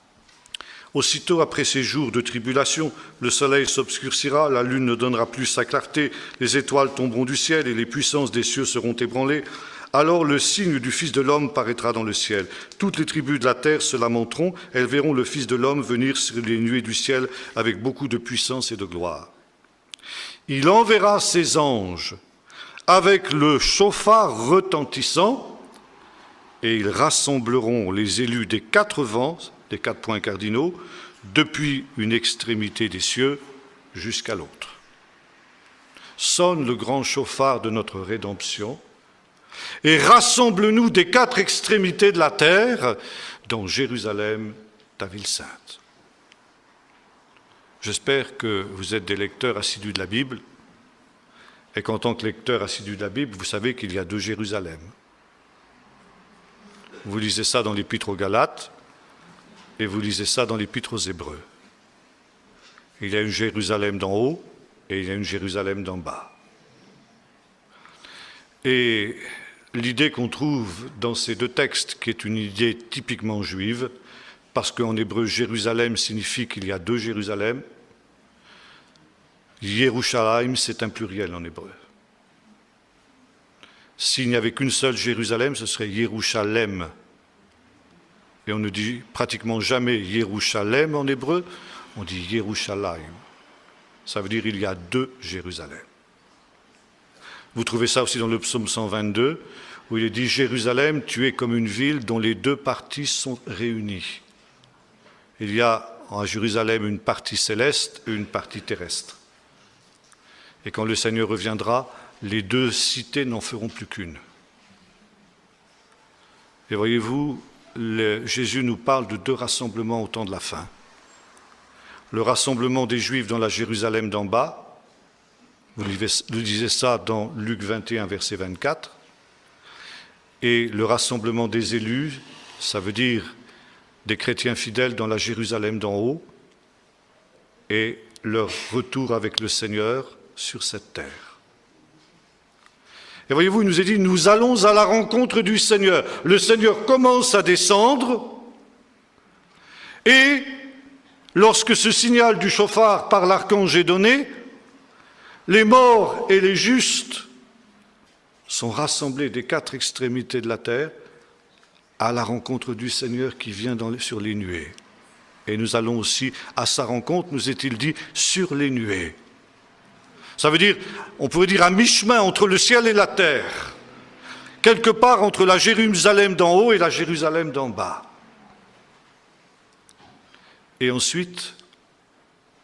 « Aussitôt après ces jours de tribulation, le soleil s'obscurcira, la lune ne donnera plus sa clarté, les étoiles tomberont du ciel et les puissances des cieux seront ébranlées. Alors le signe du Fils de l'homme paraîtra dans le ciel. Toutes les tribus de la terre se lamenteront, elles verront le Fils de l'homme venir sur les nuées du ciel avec beaucoup de puissance et de gloire. Il enverra ses anges avec le chauffard retentissant, et ils rassembleront les élus des quatre vents, des quatre points cardinaux, depuis une extrémité des cieux jusqu'à l'autre. Sonne le grand chauffard de notre rédemption, et rassemble-nous des quatre extrémités de la terre dans Jérusalem, ta ville sainte. » J'espère que vous êtes des lecteurs assidus de la Bible, et qu'en tant que lecteur assidu de la Bible, vous savez qu'il y a deux Jérusalem. Vous lisez ça dans l'Épître aux Galates, et vous lisez ça dans l'Épître aux Hébreux. Il y a une Jérusalem d'en haut, et il y a une Jérusalem d'en bas. Et l'idée qu'on trouve dans ces deux textes, qui est une idée typiquement juive, parce qu'en hébreu, Jérusalem signifie qu'il y a deux Jérusalem. Yerushalayim, c'est un pluriel en hébreu. S'il n'y avait qu'une seule Jérusalem, ce serait Yerushalem. Et on ne dit pratiquement jamais Yerushalem en hébreu, on dit Yerushalayim. Ça veut dire qu'il y a deux Jérusalem. Vous trouvez ça aussi dans le psaume 122, où il est dit « Jérusalem, tu es comme une ville dont les deux parties sont réunies. » Il y a à Jérusalem une partie céleste et une partie terrestre. Et quand le Seigneur reviendra, les deux cités n'en feront plus qu'une. Et voyez-vous, Jésus nous parle de deux rassemblements au temps de la fin. Le rassemblement des Juifs dans la Jérusalem d'en bas, vous lisez ça dans Luc 21, verset 24, et le rassemblement des élus, ça veut dire des chrétiens fidèles dans la Jérusalem d'en haut, et leur retour avec le Seigneur sur cette terre. Et voyez-vous, il nous est dit, nous allons à la rencontre du Seigneur. Le Seigneur commence à descendre, et lorsque ce signal du chauffard par l'archange est donné, les morts et les justes sont rassemblés des quatre extrémités de la terre à la rencontre du Seigneur qui vient sur les nuées. Et nous allons aussi à sa rencontre, nous est-il dit, sur les nuées. Ça veut dire, on pourrait dire à mi-chemin entre le ciel et la terre, quelque part entre la Jérusalem d'en haut et la Jérusalem d'en bas. Et ensuite,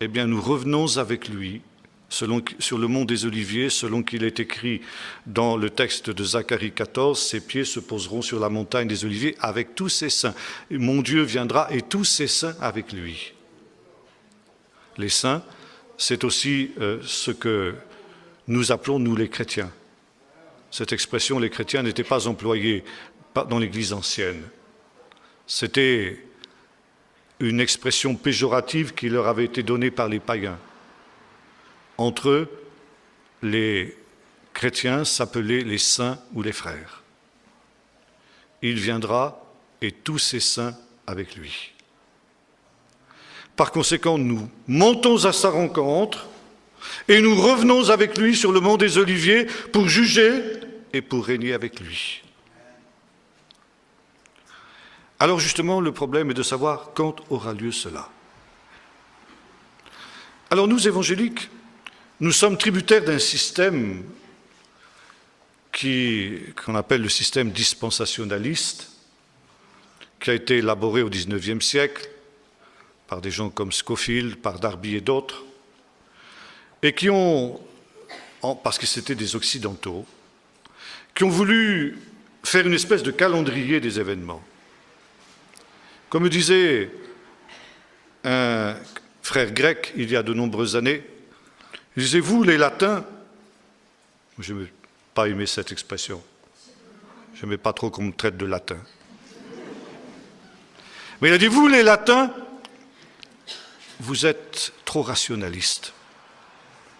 eh bien, nous revenons avec lui sur le mont des Oliviers, selon qu'il est écrit dans le texte de Zacharie 14, « Ses pieds se poseront sur la montagne des Oliviers avec tous ses saints. Et mon Dieu viendra et tous ses saints avec lui. » Les saints, c'est aussi ce que nous appelons, nous, les chrétiens. Cette expression, les chrétiens, n'était pas employée dans l'Église ancienne. C'était une expression péjorative qui leur avait été donnée par les païens. Entre eux, les chrétiens s'appelaient les saints ou les frères. Il viendra et tous ses saints avec lui. Par conséquent, nous montons à sa rencontre et nous revenons avec lui sur le mont des Oliviers pour juger et pour régner avec lui. Alors justement, le problème est de savoir quand aura lieu cela. Alors nous, évangéliques, nous sommes tributaires d'un système qu'on appelle le système dispensationaliste, qui a été élaboré au XIXe siècle par des gens comme Scofield, par Darby et d'autres, et qui ont, parce que c'était des Occidentaux, qui ont voulu faire une espèce de calendrier des événements. Comme disait un frère grec il y a de nombreuses années, Il disait, vous les latins, je n'ai pas aimé cette expression, je n'aimais pas trop qu'on me traite de latin. Mais il a dit, vous les latins, vous êtes trop rationalistes.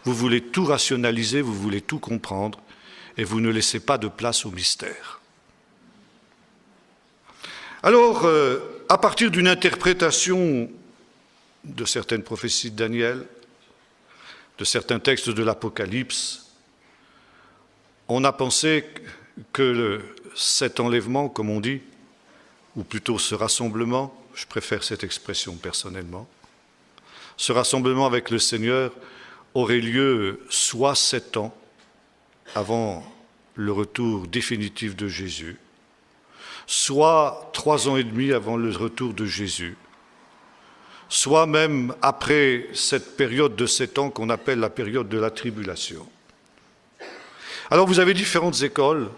Vous voulez tout rationaliser, vous voulez tout comprendre, et vous ne laissez pas de place au mystère. Alors, à partir d'une interprétation de certaines prophéties de Daniel, de certains textes de l'Apocalypse, on a pensé que cet enlèvement, comme on dit, ou plutôt ce rassemblement, je préfère cette expression personnellement, ce rassemblement avec le Seigneur aurait lieu soit 7 ans avant le retour définitif de Jésus, soit 3 ans et demi avant le retour de Jésus, soit même après cette période de 7 ans qu'on appelle la période de la tribulation. Alors vous avez différentes écoles.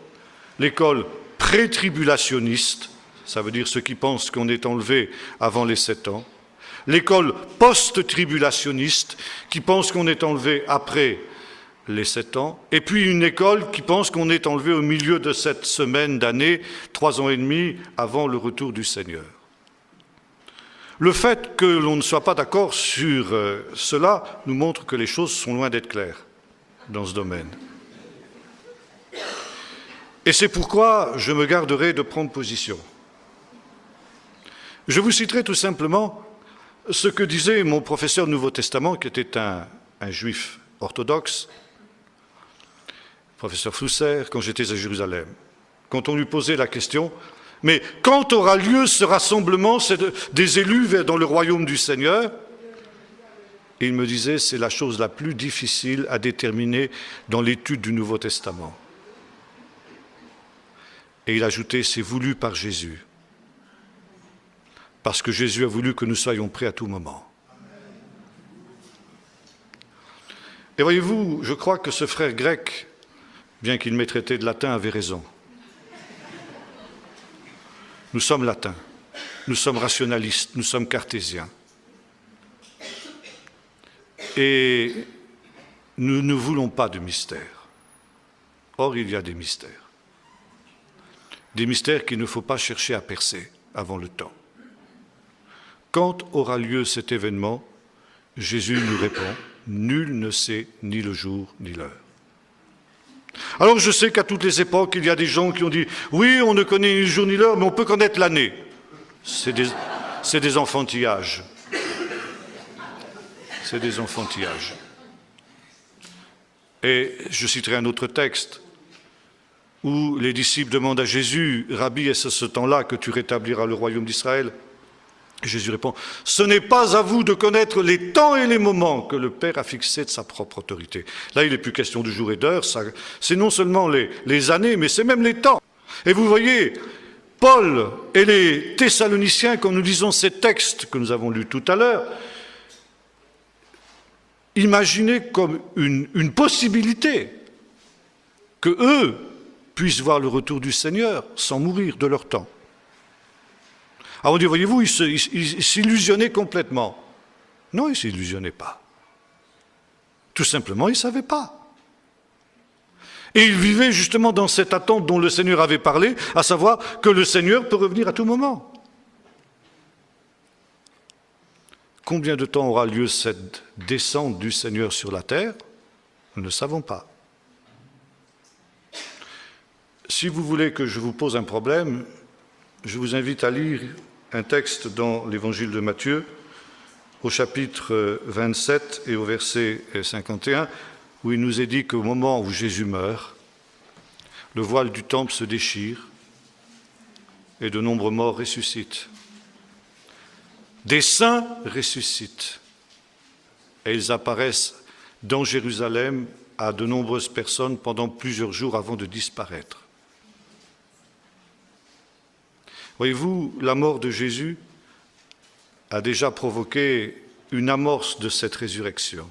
L'école pré-tribulationniste, ça veut dire ceux qui pensent qu'on est enlevé avant les 7 ans. L'école post-tribulationniste, qui pense qu'on est enlevé après les 7 ans. Et puis une école qui pense qu'on est enlevé au milieu de cette semaine d'année, 3 ans et demi avant le retour du Seigneur. Le fait que l'on ne soit pas d'accord sur cela nous montre que les choses sont loin d'être claires dans ce domaine. Et c'est pourquoi je me garderai de prendre position. Je vous citerai tout simplement ce que disait mon professeur du Nouveau Testament, qui était un juif orthodoxe, professeur Flusser, quand j'étais à Jérusalem. Quand on lui posait la question, mais quand aura lieu ce rassemblement des élus dans le royaume du Seigneur? Il me disait, c'est la chose la plus difficile à déterminer dans l'étude du Nouveau Testament. Et il ajoutait, c'est voulu par Jésus. Parce que Jésus a voulu que nous soyons prêts à tout moment. Et voyez-vous, je crois que ce frère grec, bien qu'il m'ait traité de latin, avait raison. Nous sommes latins, nous sommes rationalistes, nous sommes cartésiens. Et nous ne voulons pas de mystère. Or, il y a des mystères. Des mystères qu'il ne faut pas chercher à percer avant le temps. Quand aura lieu cet événement? Jésus nous répond, nul ne sait ni le jour ni l'heure. Alors je sais qu'à toutes les époques, il y a des gens qui ont dit, oui, on ne connaît ni le jour ni l'heure, mais on peut connaître l'année. C'est des enfantillages. C'est des enfantillages. Et je citerai un autre texte où les disciples demandent à Jésus, Rabbi, est-ce ce temps-là que tu rétabliras le royaume d'Israël? Jésus répond, ce n'est pas à vous de connaître les temps et les moments que le Père a fixés de sa propre autorité. Là, il n'est plus question de jour et d'heure, c'est non seulement les années, mais c'est même les temps. Et vous voyez, Paul et les Thessaloniciens, quand nous lisons ces textes que nous avons lus tout à l'heure, imaginez comme une possibilité que eux puissent voir le retour du Seigneur sans mourir de leur temps. Alors on dit, voyez-vous, ils s'illusionnaient complètement. Non, ils ne s'illusionnaient pas. Tout simplement, ils ne savaient pas. Et ils vivaient justement dans cette attente dont le Seigneur avait parlé, à savoir que le Seigneur peut revenir à tout moment. Combien de temps aura lieu cette descente du Seigneur sur la terre? Nous ne savons pas. Si vous voulez que je vous pose un problème, je vous invite à lire un texte dans l'Évangile de Matthieu, au chapitre 27 et au verset 51, où il nous est dit qu'au moment où Jésus meurt, le voile du temple se déchire et de nombreux morts ressuscitent. Des saints ressuscitent et ils apparaissent dans Jérusalem à de nombreuses personnes pendant plusieurs jours avant de disparaître. Voyez-vous, la mort de Jésus a déjà provoqué une amorce de cette résurrection.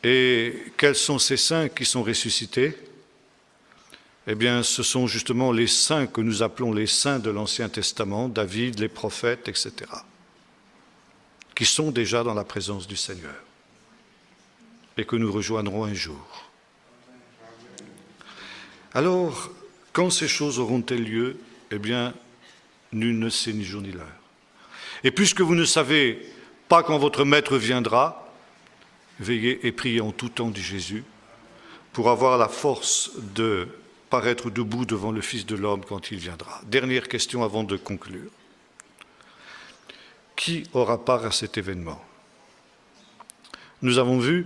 Et quels sont ces saints qui sont ressuscités? Eh bien, ce sont justement les saints que nous appelons les saints de l'Ancien Testament, David, les prophètes, etc., qui sont déjà dans la présence du Seigneur. et que nous rejoindrons un jour. Alors, quand ces choses auront-elles lieu, eh bien, nul ne sait ni jour ni l'heure. Et puisque vous ne savez pas quand votre Maître viendra, veillez et priez en tout temps, dit Jésus, pour avoir la force de paraître debout devant le Fils de l'homme quand il viendra. Dernière question avant de conclure. Qui aura part à cet événement? Nous avons vu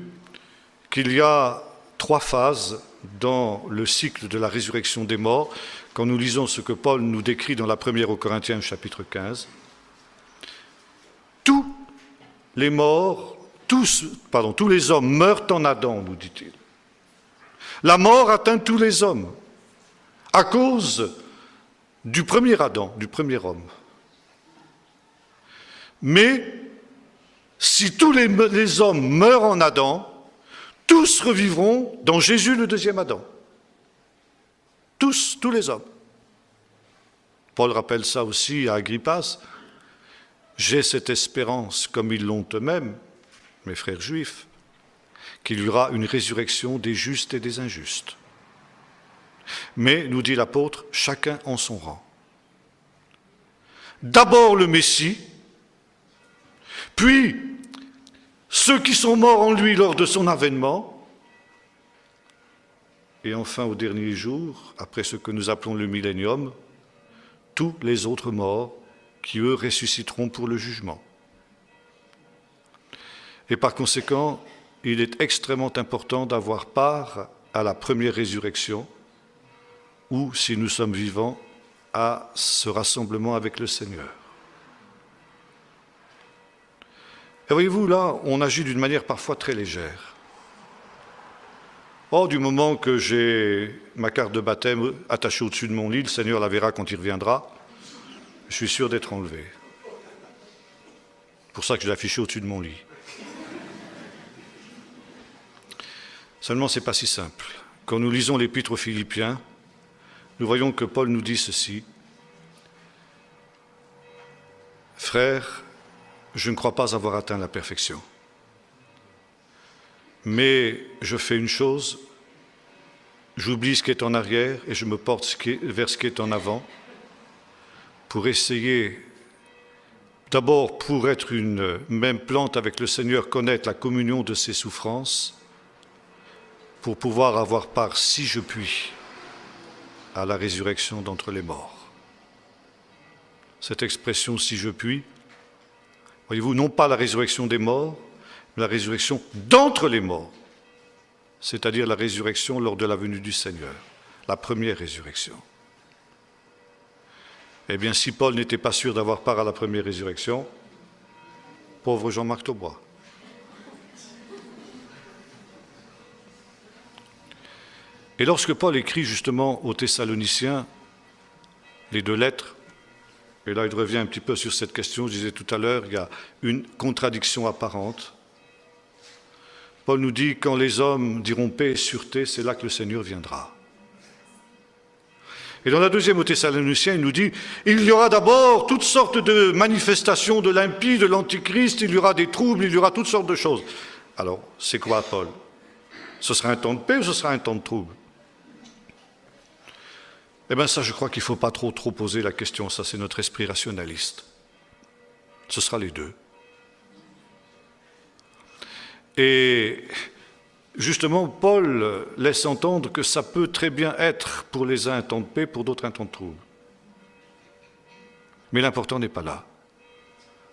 qu'il y a 3 phases dans le cycle de la résurrection des morts, quand nous lisons ce que Paul nous décrit dans la première aux Corinthiens, chapitre 15. Tous les hommes meurent en Adam, nous dit-il. La mort atteint tous les hommes à cause du premier Adam, du premier homme. Mais si tous les hommes meurent en Adam, tous revivront dans Jésus, le deuxième Adam. Tous les hommes. Paul rappelle ça aussi à Agrippas. J'ai cette espérance, comme ils l'ont eux-mêmes, mes frères juifs, qu'il y aura une résurrection des justes et des injustes. Mais, nous dit l'apôtre, chacun en son rang. D'abord le Messie, puis ceux qui sont morts en lui lors de son avènement, et enfin au dernier jour, après ce que nous appelons le millénium, tous les autres morts qui, eux, ressusciteront pour le jugement. Et par conséquent, il est extrêmement important d'avoir part à la première résurrection, ou, si nous sommes vivants, à ce rassemblement avec le Seigneur. Et voyez-vous, là, on agit d'une manière parfois très légère. Or, du moment que j'ai ma carte de baptême attachée au-dessus de mon lit, le Seigneur la verra quand il reviendra, je suis sûr d'être enlevé. C'est pour ça que je l'ai affichée au-dessus de mon lit. Seulement, ce n'est pas si simple. Quand nous lisons l'Épître aux Philippiens, nous voyons que Paul nous dit ceci. « Frères, je ne crois pas avoir atteint la perfection. Mais je fais une chose, j'oublie ce qui est en arrière et je me porte vers ce qui est en avant pour essayer, d'abord pour être une même plante avec le Seigneur, connaître la communion de ses souffrances, pour pouvoir avoir part, si je puis, à la résurrection d'entre les morts. » Cette expression « si je puis », voyez-vous, non pas la résurrection des morts, mais la résurrection d'entre les morts, c'est-à-dire la résurrection lors de la venue du Seigneur, la première résurrection. Eh bien, si Paul n'était pas sûr d'avoir part à la première résurrection, pauvre Jean-Marc Taubois. Et lorsque Paul écrit justement aux Thessaloniciens les 2 lettres, et là il revient un petit peu sur cette question, je disais tout à l'heure, il y a une contradiction apparente. Paul nous dit, quand les hommes diront paix et sûreté, c'est là que le Seigneur viendra. Et dans la 2e aux Thessaloniciens, il nous dit, il y aura d'abord toutes sortes de manifestations de l'impie, de l'antichrist, il y aura des troubles, il y aura toutes sortes de choses. Alors, c'est quoi, Paul? Ce sera un temps de paix ou ce sera un temps de trouble? Eh bien ça, je crois qu'il ne faut pas trop poser la question, ça c'est notre esprit rationaliste. Ce sera les 2. Et justement, Paul laisse entendre que ça peut très bien être pour les uns un temps de paix, pour d'autres un temps de trouble. Mais l'important n'est pas là.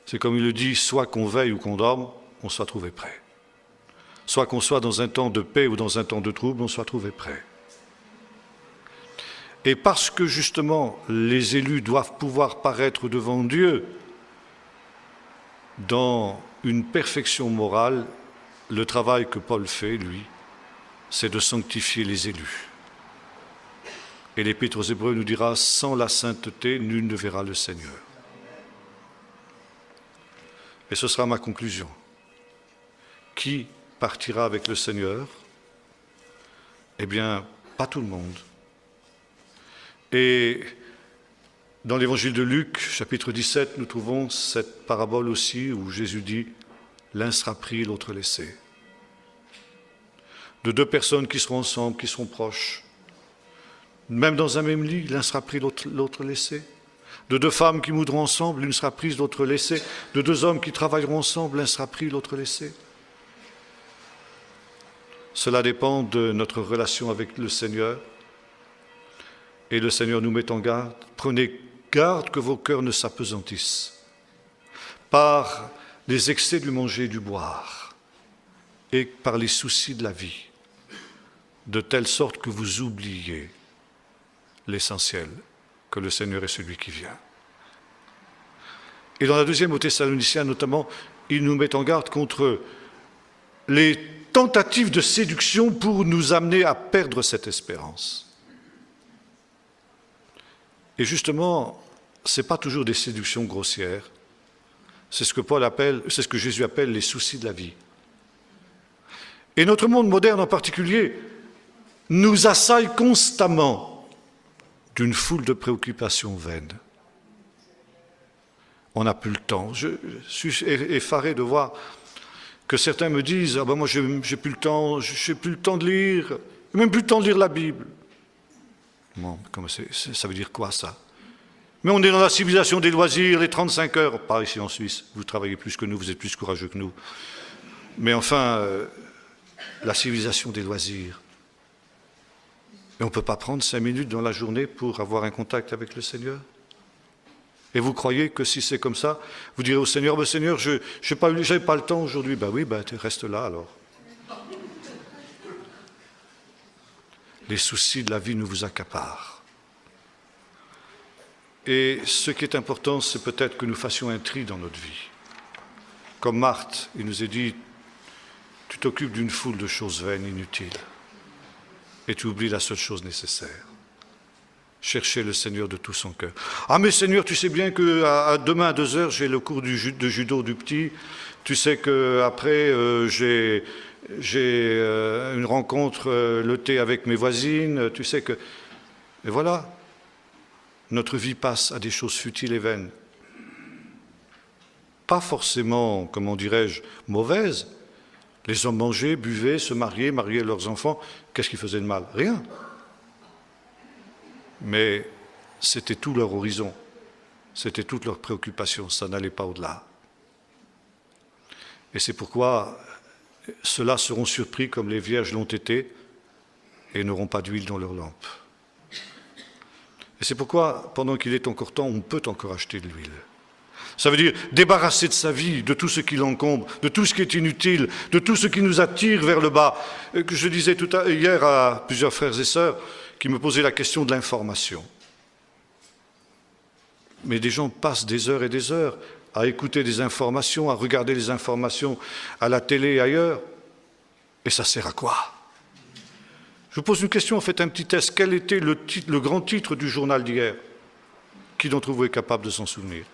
C'est comme il le dit, soit qu'on veille ou qu'on dorme, on soit trouvé prêt. Soit qu'on soit dans un temps de paix ou dans un temps de trouble, on soit trouvé prêt. Et parce que justement les élus doivent pouvoir paraître devant Dieu dans une perfection morale, le travail que Paul fait, lui, c'est de sanctifier les élus. Et l'Épître aux Hébreux nous dira, sans la sainteté, nul ne verra le Seigneur. Et ce sera ma conclusion. Qui partira avec le Seigneur? Eh bien, pas tout le monde. Et dans l'évangile de Luc, chapitre 17, nous trouvons cette parabole aussi où Jésus dit « L'un sera pris, l'autre laissé ». de deux personnes qui seront ensemble, qui seront proches. Même dans un même lit, l'un sera pris, l'autre laissé. De deux femmes qui moudront ensemble, l'une sera prise, l'autre laissée. De deux hommes qui travailleront ensemble, l'un sera pris, l'autre laissé. Cela dépend de notre relation avec le Seigneur. Et le Seigneur nous met en garde. Prenez garde que vos cœurs ne s'apesantissent par les excès du manger et du boire et par les soucis de la vie, de telle sorte que vous oubliez l'essentiel, que le Seigneur est celui qui vient. Et dans la deuxième aux Thessaloniciens notamment, il nous met en garde contre les tentatives de séduction pour nous amener à perdre cette espérance. Et justement, ce n'est pas toujours des séductions grossières, c'est ce que Jésus appelle les soucis de la vie. Et notre monde moderne en particulier nous assaille constamment d'une foule de préoccupations vaines. On n'a plus le temps. Je suis effaré de voir que certains me disent « Ah ben moi, j'ai plus le temps, j'ai plus le temps de lire, même plus le temps de lire la Bible. » Bon, ça veut dire quoi, ça? Mais on est dans la civilisation des loisirs, les 35 heures, pas ici en Suisse. Vous travaillez plus que nous, vous êtes plus courageux que nous. Mais enfin, la civilisation des loisirs. Et on ne peut pas prendre 5 minutes dans la journée pour avoir un contact avec le Seigneur? Et vous croyez que si c'est comme ça, vous direz au Seigneur, ben Seigneur, je n'avais pas le temps aujourd'hui. Ben oui, ben reste là alors. Les soucis de la vie nous vous accaparent. Et ce qui est important, c'est peut-être que nous fassions un tri dans notre vie. Comme Marthe, il nous est dit, tu t'occupes d'une foule de choses vaines, inutiles, et tu oublies la seule chose nécessaire. Chercher le Seigneur de tout son cœur. Ah mais Seigneur, tu sais bien que demain à 2 heures, j'ai le cours de judo du petit. Tu sais qu'après, j'ai une rencontre, le thé avec mes voisines. Tu sais que... Et voilà, notre vie passe à des choses futiles et vaines. Pas forcément, comment dirais-je, mauvaises. Les hommes mangeaient, buvaient, se mariaient leurs enfants. Qu'est-ce qui faisait de mal? Rien. Mais c'était tout leur horizon, c'était toute leur préoccupation, ça n'allait pas au-delà. Et c'est pourquoi ceux-là seront surpris comme les vierges l'ont été et n'auront pas d'huile dans leurs lampes. Et c'est pourquoi, pendant qu'il est encore temps, on peut encore acheter de l'huile. Ça veut dire débarrasser de sa vie, de tout ce qui l'encombre, de tout ce qui est inutile, de tout ce qui nous attire vers le bas. Que je disais hier à plusieurs frères et sœurs, qui me posait la question de l'information. Mais des gens passent des heures et des heures à écouter des informations, à regarder les informations à la télé et ailleurs. Et ça sert à quoi? Je vous pose une question, faites un petit test. Quel était le grand titre du journal d'hier? Qui d'entre vous est capable de s'en souvenir?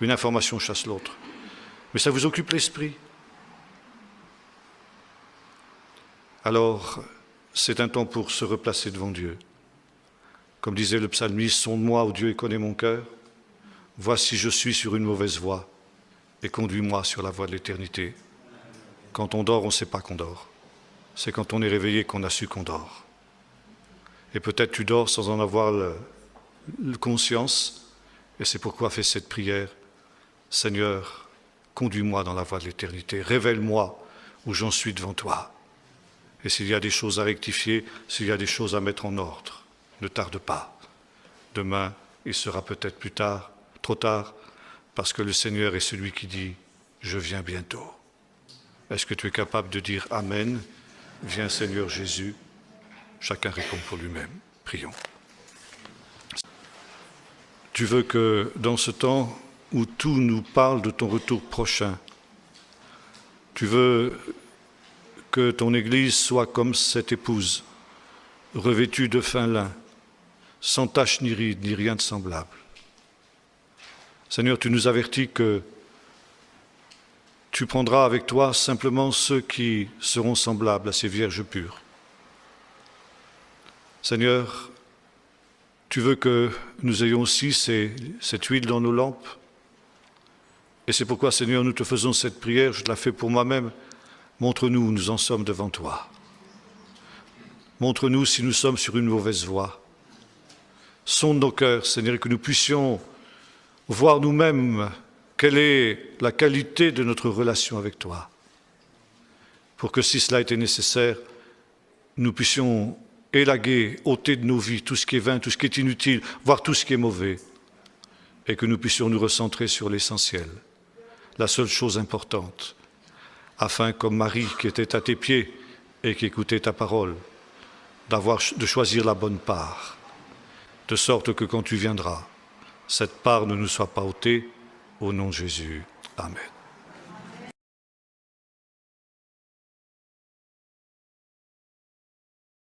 Une information chasse l'autre. Mais ça vous occupe l'esprit. Alors, c'est un temps pour se replacer devant Dieu. Comme disait le psalmiste, sonde-moi, ô Dieu, et connais mon cœur. Vois si je suis sur une mauvaise voie et conduis-moi sur la voie de l'éternité. Quand on dort, on ne sait pas qu'on dort. C'est quand on est réveillé qu'on a su qu'on dort. Et peut-être tu dors sans en avoir le conscience. Et c'est pourquoi fais cette prière. Seigneur, conduis-moi dans la voie de l'éternité. Révèle-moi où j'en suis devant toi. Et s'il y a des choses à rectifier, s'il y a des choses à mettre en ordre, ne tarde pas. Demain, il sera peut-être trop tard, parce que le Seigneur est celui qui dit « Je viens bientôt ». Est-ce que tu es capable de dire « Amen » ? Viens Seigneur Jésus. Chacun répond pour lui-même. Prions. Tu veux que dans ce temps où tout nous parle de ton retour prochain, tu veux que ton Église soit comme cette épouse, revêtue de fin lin, sans tache ni ride, ni rien de semblable. Seigneur, tu nous avertis que tu prendras avec toi simplement ceux qui seront semblables à ces vierges pures. Seigneur, tu veux que nous ayons aussi cette huile dans nos lampes. Et c'est pourquoi, Seigneur, nous te faisons cette prière, je la fais pour moi-même. Montre-nous où nous en sommes devant toi. Montre-nous si nous sommes sur une mauvaise voie. Sonde nos cœurs, Seigneur, et que nous puissions voir nous-mêmes quelle est la qualité de notre relation avec toi, pour que si cela était nécessaire, nous puissions élaguer, ôter de nos vies tout ce qui est vain, tout ce qui est inutile, voire tout ce qui est mauvais, et que nous puissions nous recentrer sur l'essentiel, la seule chose importante, afin, comme Marie qui était à tes pieds et qui écoutait ta parole, de choisir la bonne part, de sorte que quand tu viendras, cette part ne nous soit pas ôtée, au nom de Jésus. Amen.